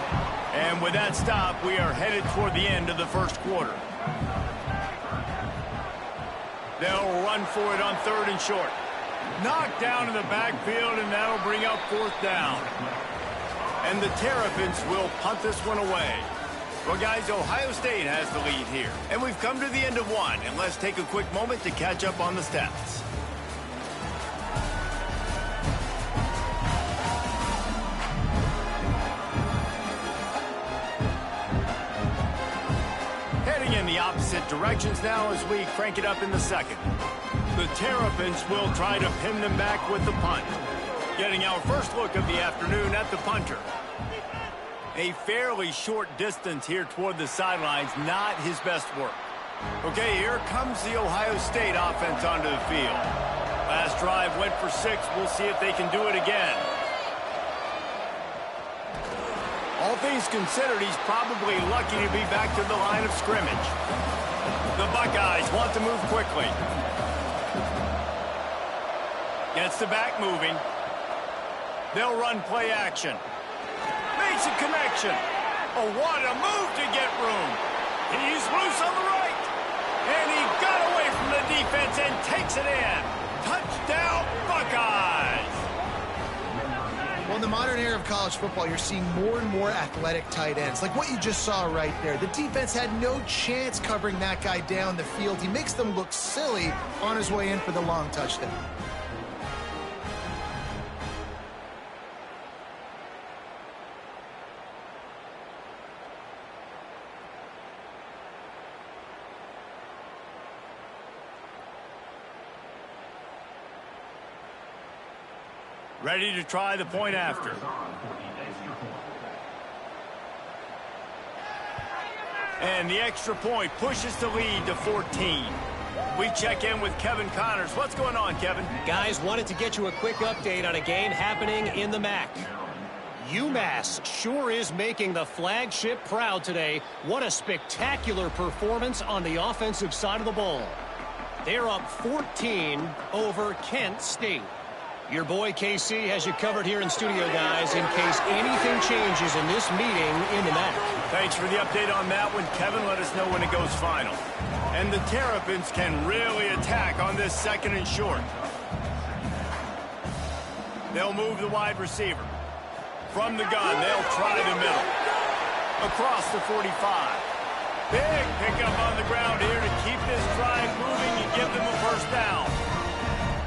And with that stop, we are headed toward the end of the first quarter. They'll run for it on 3rd and short. Knocked down in the backfield, and that'll bring up 4th down. And the Terrapins will punt this one away. Well, guys, Ohio State has the lead here. And we've come to the end of one. And let's take a quick moment to catch up on the stats. In the opposite directions now as we crank it up in the second. The Terrapins will try to pin them back with the punt. Getting our first look of the afternoon at the punter. A fairly short distance here toward the sidelines, not his best work. Okay, here comes the Ohio State offense onto the field. Last drive went for 6. We'll see if they can do it again. All things considered, he's probably lucky to be back to the line of scrimmage. The Buckeyes want to move quickly. Gets the back moving. They'll run play action. Makes a connection. Oh, what a move to get room. He's loose on the right. And he got away from the defense and takes it in. Touchdown, Buckeyes. Well, in the modern era of college football, you're seeing more and more athletic tight ends, like what you just saw right there. The defense had no chance covering that guy down the field. He makes them look silly on his way in for the long touchdown. Ready to try the point after. And the extra point pushes the lead to 14. We check in with Kevin Connors. What's going on, Kevin? Guys, wanted to get you a quick update on a game happening in the MAC. UMass sure is making the flagship proud today. What a spectacular performance on the offensive side of the ball. They're up 14 over Kent State. Your boy KC has you covered here in studio, guys, in case anything changes in this meeting in the MAC. Thanks for the update on that one, Kevin. Let us know when it goes final. And the Terrapins can really attack on this 2nd and short. They'll move the wide receiver. From the gun, they'll try the middle. Across the 45. Big pickup on the ground here to keep this drive moving and give them a first down.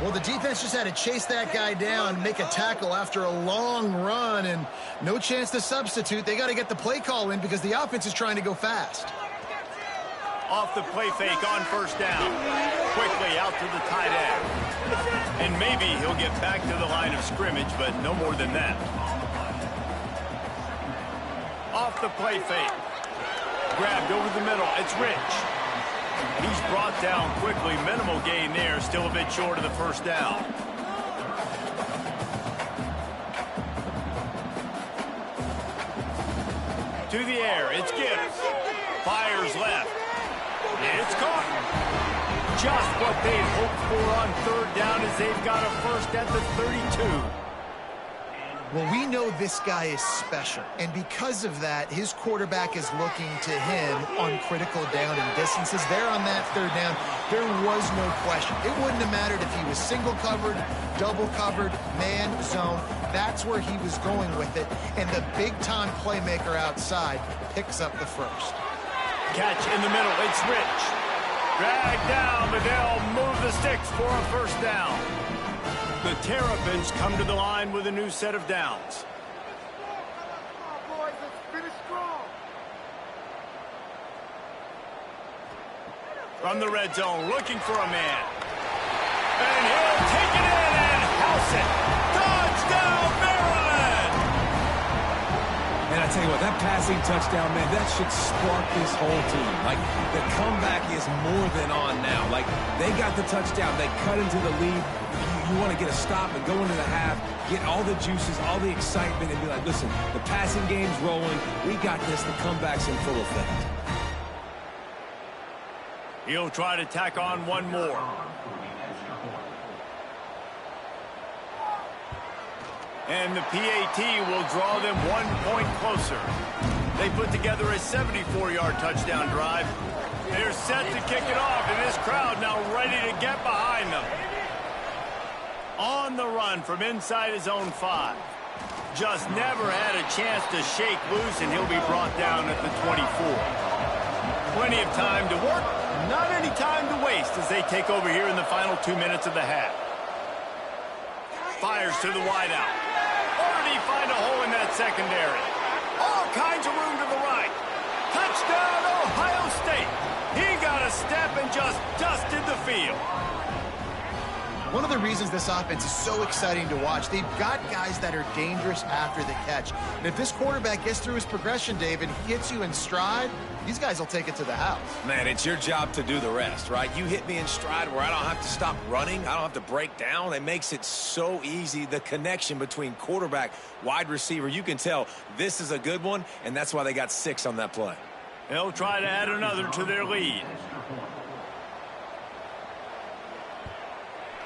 Well, the defense just had to chase that guy down, make a tackle after a long run, and no chance to substitute. They got to get the play call in because the offense is trying to go fast. Off the play fake on first down. Quickly out to the tight end. And maybe he'll get back to the line of scrimmage, but no more than that. Off the play fake. Grabbed over the middle. It's Rich. He's brought down quickly. Minimal gain there. Still a bit short of the first down. To the air. It's Gibbs. Fires left. It's caught. Just what they'd hoped for on 3rd down as they've got a first at the 32. Well, we know this guy is special, and because of that, his quarterback is looking to him on critical down and distances. There on that 3rd down, there was no question. It wouldn't have mattered if he was single covered, double covered, man, zone. That's where he was going with it, and the big-time playmaker outside picks up the first. Catch in the middle. It's Rich. Dragged down, but they'll move the sticks for a first down. The Terrapins come to the line with a new set of downs. From the red zone, looking for a man. And he'll take it in and house it. Touchdown, Maryland! And I tell you what, that passing touchdown, man, that should spark this whole team. Like, the comeback is more than on now. Like, they got the touchdown. They cut into the lead. You want to get a stop and go into the half, get all the juices, all the excitement, and be like, listen, the passing game's rolling. We got this. The comeback's in full effect. He'll try to tack on one more. And the PAT will draw them 1 point closer. They put together a 74-yard touchdown drive. They're set to kick it off, and this crowd now ready to get behind them. On the run from inside his own 5. Just never had a chance to shake loose, and he'll be brought down at the 24. Plenty of time to work, not any time to waste as they take over here in the final 2 minutes of the half. Fires to the wideout. Already find a hole in that secondary. All kinds of room to the right. Touchdown, Ohio State. He got a step and just dusted the field. One of the reasons this offense is so exciting to watch, they've got guys that are dangerous after the catch. And if this quarterback gets through his progression, Dave, and he hits you in stride, these guys will take it to the house. Man, it's your job to do the rest, right? You hit me in stride where I don't have to stop running. I don't have to break down. It makes it so easy. The connection between quarterback, wide receiver, you can tell this is a good one, and that's why they got 6 on that play. They'll try to add another to their lead.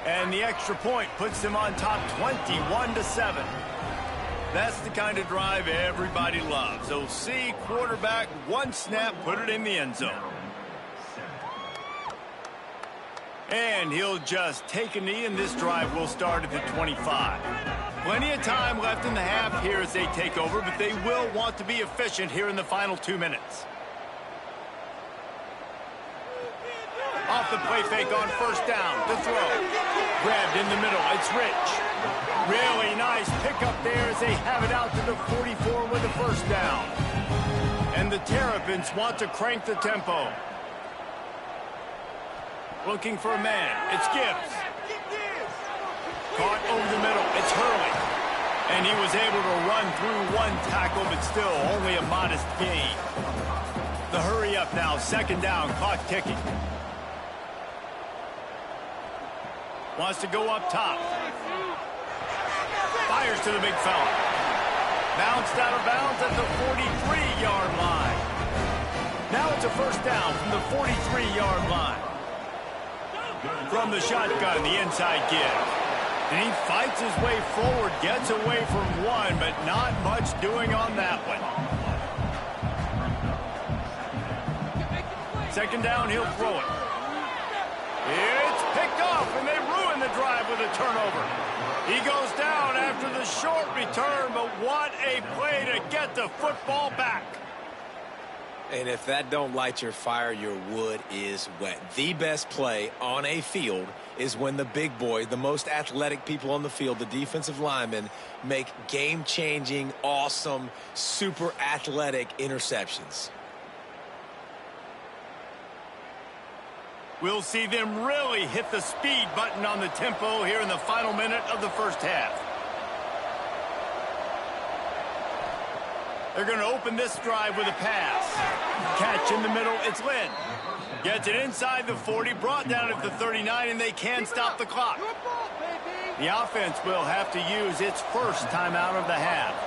And the extra point puts them on top 21-7. That's the kind of drive everybody loves. OC, quarterback, one snap, put it in the end zone. And he'll just take a knee, and this drive will start at the 25. Plenty of time left in the half here as they take over, but they will want to be efficient here in the final 2 minutes. Off the play fake on first down to throw. Grabbed in the middle. It's Rich. Really nice pickup there as they have it out to the 44 with the first down. And the Terrapins want to crank the tempo. Looking for a man. It's Gibbs. Caught over the middle. It's Hurley. And he was able to run through one tackle, but still only a modest gain. The hurry up now, second down, clock ticking. Wants to go up top. Fires to the big fella. Bounced out of bounds at the 43-yard line. Now it's a first down from the 43-yard line. From the shotgun, the inside give. And he fights his way forward, gets away from one, but not much doing on that one. Second down, he'll throw it. It's picked off, and they ruin the drive with a turnover. He goes down after the short return, but what a play to get the football back. And if that don't light your fire, your wood is wet. The best play on a field is when the big boy, the most athletic people on the field, the defensive linemen, make game-changing, awesome, super athletic interceptions. We'll see them really hit the speed button on the tempo here in the final minute of the first half. They're going to open this drive with a pass. Catch in the middle, it's Lynn. Gets it inside the 40, brought down at the 39, and they can stop the clock. The offense will have to use its first timeout of the half.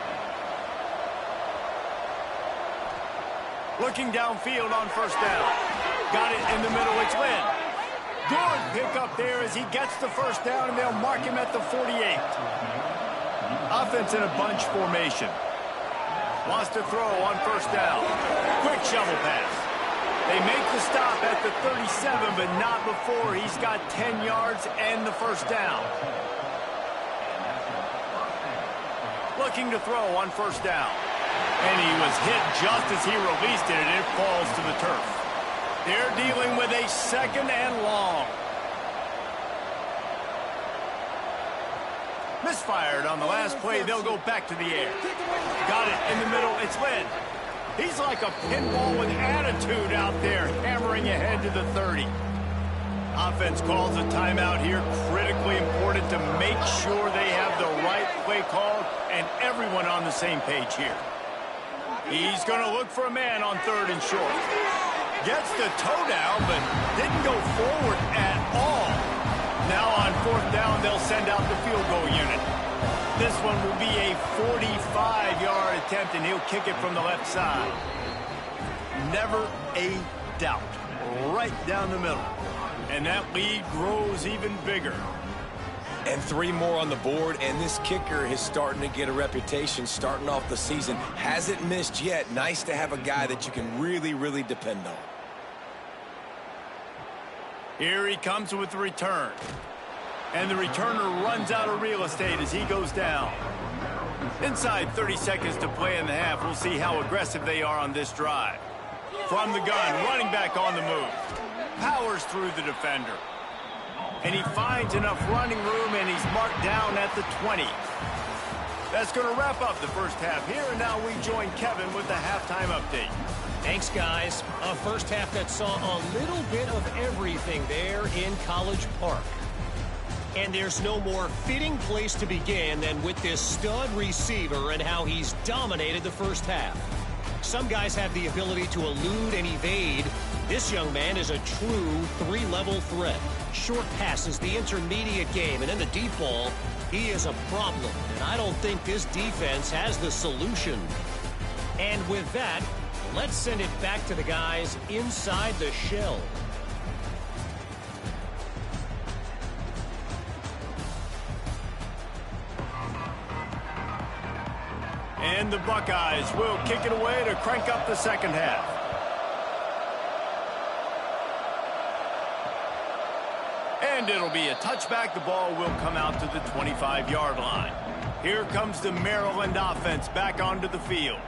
Looking downfield on first down. Got it in the middle, it's Lynn. Good pickup there as he gets the first down, and they'll mark him at the 48. Offense in a bunch formation. Wants to throw on first down. Quick shovel pass. They make the stop at the 37, but not before he's got 10 yards and the first down. Looking to throw on first down. And he was hit just as he released it, and it falls to the turf. They're dealing with a second and long. Misfired on the last play. They'll go back to the air. Got it in the middle. It's Lynn. He's like a pinball with attitude out there, hammering ahead to the 30. Offense calls a timeout here. Critically important to make sure they have the right play call and everyone on the same page here. He's going to look for a man on third and short. Gets the toe down, but didn't go forward at all. Now on fourth down, they'll send out the field goal unit. This one will be a 45-yard attempt, and he'll kick it from the left side. Never a doubt. Right down the middle. And that lead grows even bigger. And 3 more on the board, and this kicker is starting to get a reputation starting off the season. Hasn't missed yet. Nice to have a guy that you can really, really depend on. Here he comes with the return. And the returner runs out of real estate as he goes down. Inside 30 seconds to play in the half. We'll see how aggressive they are on this drive. From the gun, running back on the move. Powers through the defender. And he finds enough running room, and he's marked down at the 20. That's going to wrap up the first half here, and now we join Kevin with the halftime update. Thanks, guys. A first half that saw a little bit of everything there in College Park. And there's no more fitting place to begin than with this stud receiver and how he's dominated the first half. Some guys have the ability to elude and evade. This young man is a true 3-level threat. Short passes, the intermediate game, and in the deep ball, he is a problem. And I don't think this defense has the solution. And with that, let's send it back to the guys inside the shell. And the Buckeyes will kick it away to crank up the second half. And it'll be a touchback. The ball will come out to the 25-yard line. Here comes the Maryland offense back onto the field.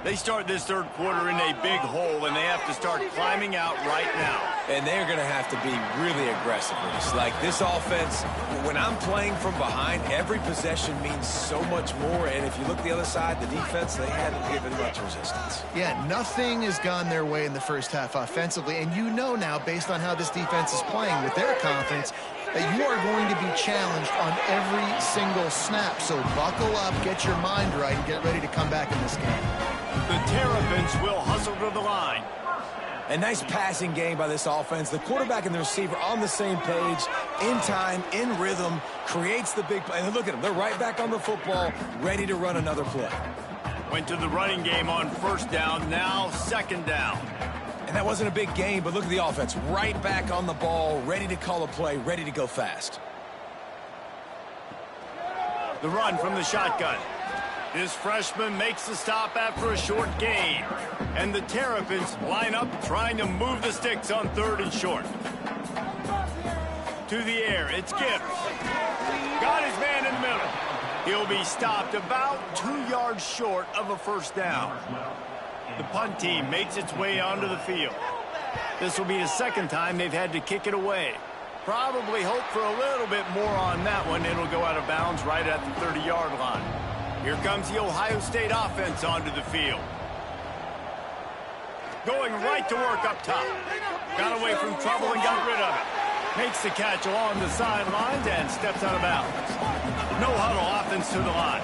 They start this third quarter in a big hole, and they have to start climbing out right now. And they're going to have to be really aggressive with this. Like this offense, when I'm playing from behind, every possession means so much more. And if you look the other side, the defense, they haven't given much resistance. Yeah, nothing has gone their way in the first half offensively. And you know now, based on how this defense is playing with their confidence, that you are going to be challenged on every single snap. So buckle up, get your mind right, and get ready to come back in this game. The Terrapins will hustle to the line. A nice passing game by this offense. The quarterback and the receiver on the same page, in time, in rhythm, creates the big play. And look at them. They're right back on the football, ready to run another play. Went to the running game on first down, now second down. And that wasn't a big game, but look at the offense. Right back on the ball, ready to call a play, ready to go fast. The run from the shotgun. This freshman makes the stop after a short gain. And the Terrapins line up trying to move the sticks on 3rd and short. To the air, it's Gibbs. Got his man in the middle. He'll be stopped about 2 yards short of a first down. The punt team makes its way onto the field. This will be the second time they've had to kick it away. Probably hope for a little bit more on that one. It'll go out of bounds right at the 30-yard line. Here comes the Ohio State offense onto the field. Going right to work up top. Got away from trouble and got rid of it. Makes the catch along the sidelines and steps out of bounds. No huddle offense to the line.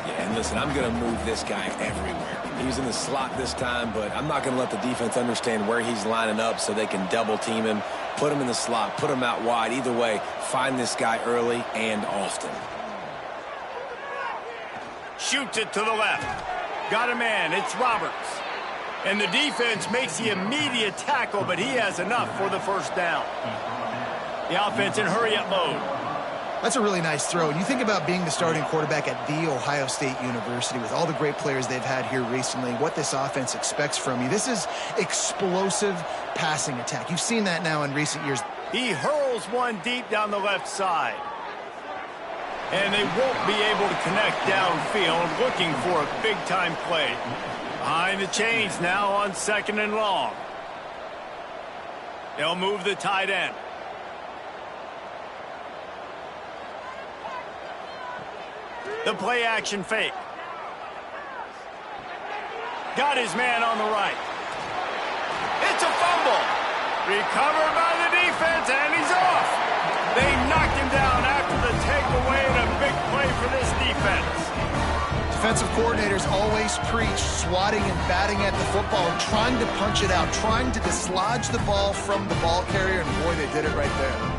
Yeah, and listen, I'm going to move this guy everywhere. He's in the slot this time, but I'm not going to let the defense understand where he's lining up so they can double team him, put him in the slot, put him out wide. Either way, find this guy early and often. Shoots it to the left. Got a man. It's Roberts. And the defense makes the immediate tackle, but he has enough for the first down. The offense in hurry-up mode. That's a really nice throw. And you think about being the starting quarterback at The Ohio State University with all the great players they've had here recently, what this offense expects from you. This is explosive passing attack. You've seen that now in recent years. He hurls one deep down the left side. And they won't be able to connect downfield, looking for a big-time play. Behind the chains now on 2nd and long. They'll move the tight end. The play-action fake. Got his man on the right. It's a fumble. Recovered by the defense, and he's off. They knocked him down after the takeaway, and a big play for this defense. Defensive coordinators always preach swatting and batting at the football and trying to punch it out, trying to dislodge the ball from the ball carrier, and boy, they did it right there.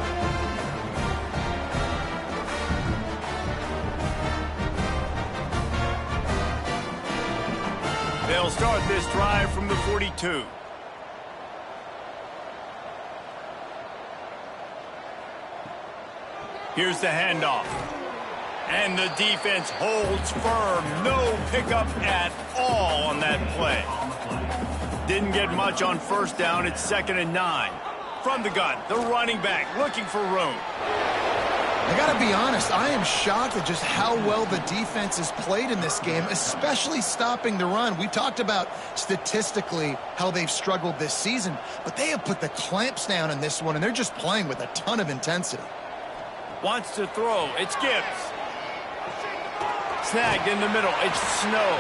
They'll start this drive from the 42. Here's the handoff. And the defense holds firm. No pickup at all on that play. Didn't get much on first down. It's 2nd and 9. From the gun, the running back looking for room. I got to be honest, I am shocked at just how well the defense has played in this game, especially stopping the run. We talked about statistically how they've struggled this season, but they have put the clamps down in this one, and they're just playing with a ton of intensity. Wants to throw. It's Gibbs. Snagged in the middle. It's Snow.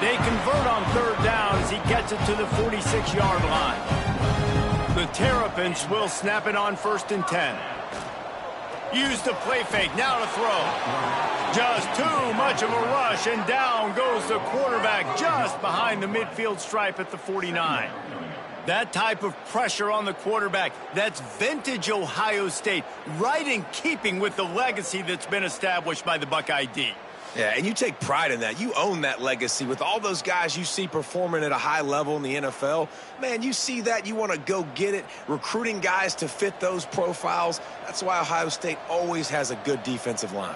They convert on 3rd down as he gets it to the 46-yard line. The Terrapins will snap it on 1st and 10. Use the play fake, now to throw. Just too much of a rush, and down goes the quarterback just behind the midfield stripe at the 49. That type of pressure on the quarterback, that's vintage Ohio State, right in keeping with the legacy that's been established by the Buckeye D. Yeah, and you take pride in that. You own that legacy with all those guys you see performing at a high level in the NFL. Man, you see that, you want to go get it, recruiting guys to fit those profiles. That's why Ohio State always has a good defensive line.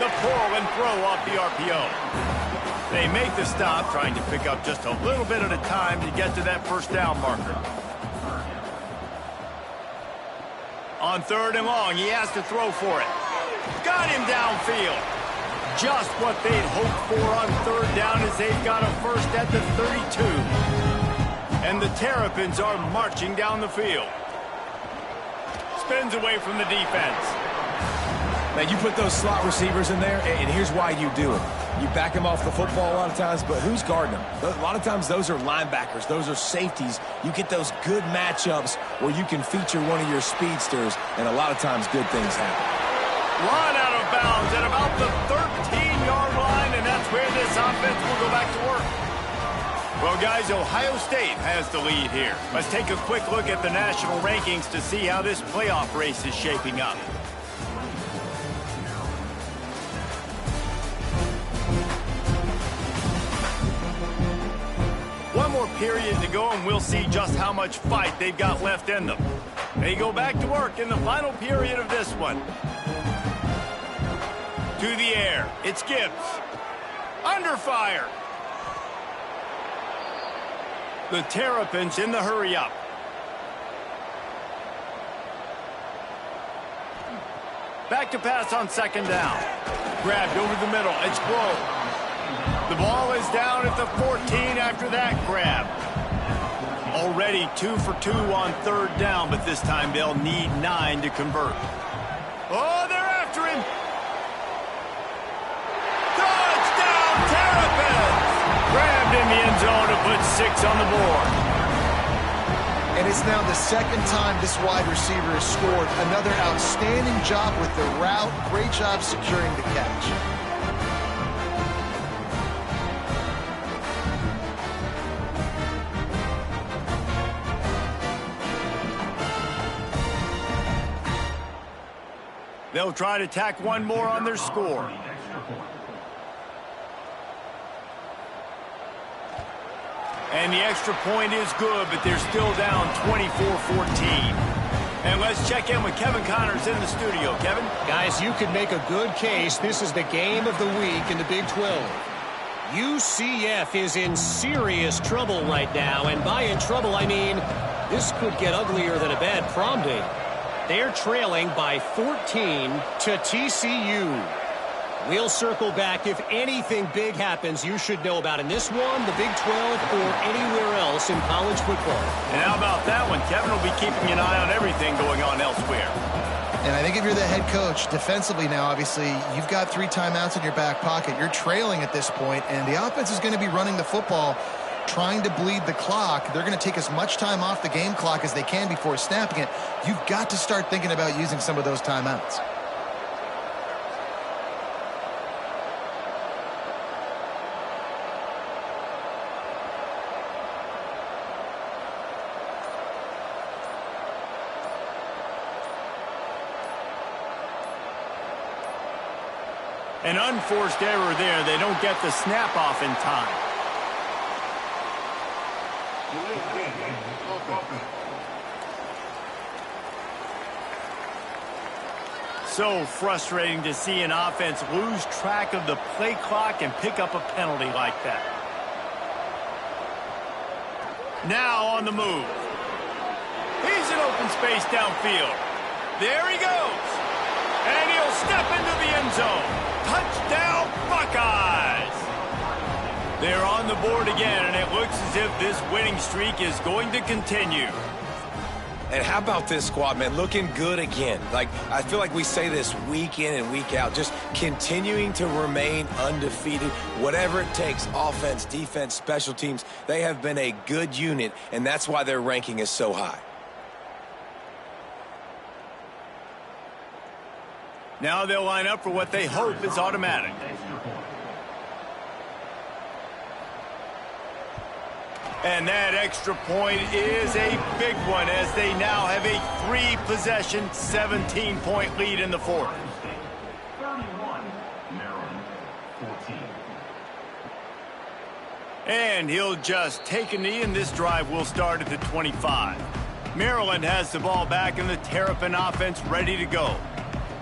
The pull and throw off the RPO. They make the stop, trying to pick up just a little bit at a time to get to that first down marker. On 3rd and long, he has to throw for it. Got him downfield. Just what they'd hoped for on 3rd down as they've got a first at the 32. And the Terrapins are marching down the field. Spins away from the defense. Now, you put those slot receivers in there, and here's why you do it. You back them off the football a lot of times, but who's guarding them? A lot of times those are linebackers. Those are safeties. You get those good matchups where you can feature one of your speedsters, and a lot of times good things happen. Run out of bounds at about the 13-yard line, and that's where this offense will go back to work. Well, guys, Ohio State has the lead here. Let's take a quick look at the national rankings to see how this playoff race is shaping up. One more period to go, and we'll see just how much fight they've got left in them. They go back to work in the final period of this one. To the air, it's Gibbs. Under fire. The Terrapins in the hurry-up. Back to pass on second down. Grabbed over the middle. It's Grove. The ball is down at the 14 after that grab. Already 2 for 2 on third down, but this time they'll need 9 to convert. Oh, they're after him. Touchdown, Terrapins! Grabbed in the end zone to put 6 on the board. And it's now the second time this wide receiver has scored. Another outstanding job with the route. Great job securing the catch. They'll try to tack one more on their score. And the extra point is good, but they're still down 24-14. And let's check in with Kevin Connors in the studio. Kevin? Guys, you could make a good case. This is the game of the week in the Big 12. UCF is in serious trouble right now. And by in trouble, I mean this could get uglier than a bad prom date. They're trailing by 14 to TCU. We'll circle back. If anything big happens, you should know about in this one, the Big 12, or anywhere else in college football. And how about that one? Kevin will be keeping an eye on everything going on elsewhere. And I think if you're the head coach, defensively now, obviously, you've got 3 timeouts in your back pocket. You're trailing at this point, and the offense is going to be running the football, trying to bleed the clock. They're going to take as much time off the game clock as they can before snapping it. You've got to start thinking about using some of those timeouts. An unforced error there. They don't get the snap off in time. So frustrating to see an offense lose track of the play clock and pick up a penalty like that. Now on the move. He's in open space downfield. There he goes. And he'll step into the end zone. Touchdown, Buckeyes! They're on the board again, and it looks as if this winning streak is going to continue. And how about this squad, man? Looking good again. Like, I feel like we say this week in and week out, just continuing to remain undefeated. Whatever it takes, offense, defense, special teams, they have been a good unit, and that's why their ranking is so high. Now they'll line up for what they hope is automatic. And that extra point is a big one as they now have a 3-possession, 17-point lead in the fourth. 31, Maryland, 14. And he'll just take a knee, and this drive will start at the 25. Maryland has the ball back, and the Terrapin offense ready to go.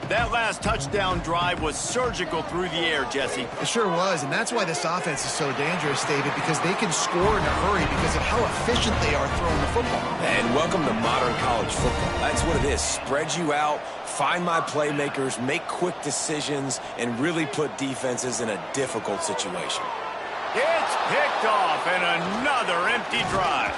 That last touchdown drive was surgical through the air, Jesse. It sure was, and that's why this offense is so dangerous, David, because they can score in a hurry because of how efficient they are throwing the football. And welcome to modern college football. That's what it is. Spread you out, find my playmakers, make quick decisions, and really put defenses in a difficult situation. It's picked off, and another empty drive.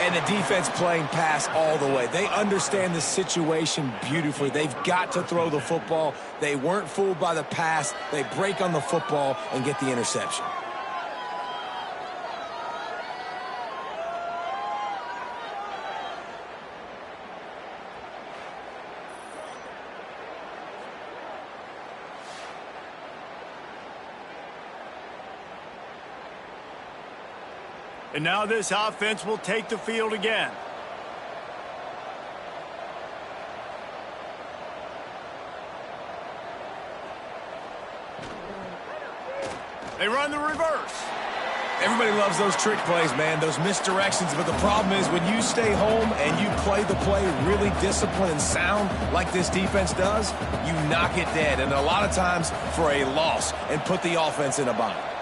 And the defense playing pass all the way. They understand the situation beautifully. They've got to throw the football. They weren't fooled by the pass. They break on the football and get the interception. And now this offense will take the field again. They run the reverse. Everybody loves those trick plays, man, those misdirections. But the problem is when you stay home and you play the play really disciplined and sound like this defense does, you knock it dead. And a lot of times for a loss and put the offense in a bind.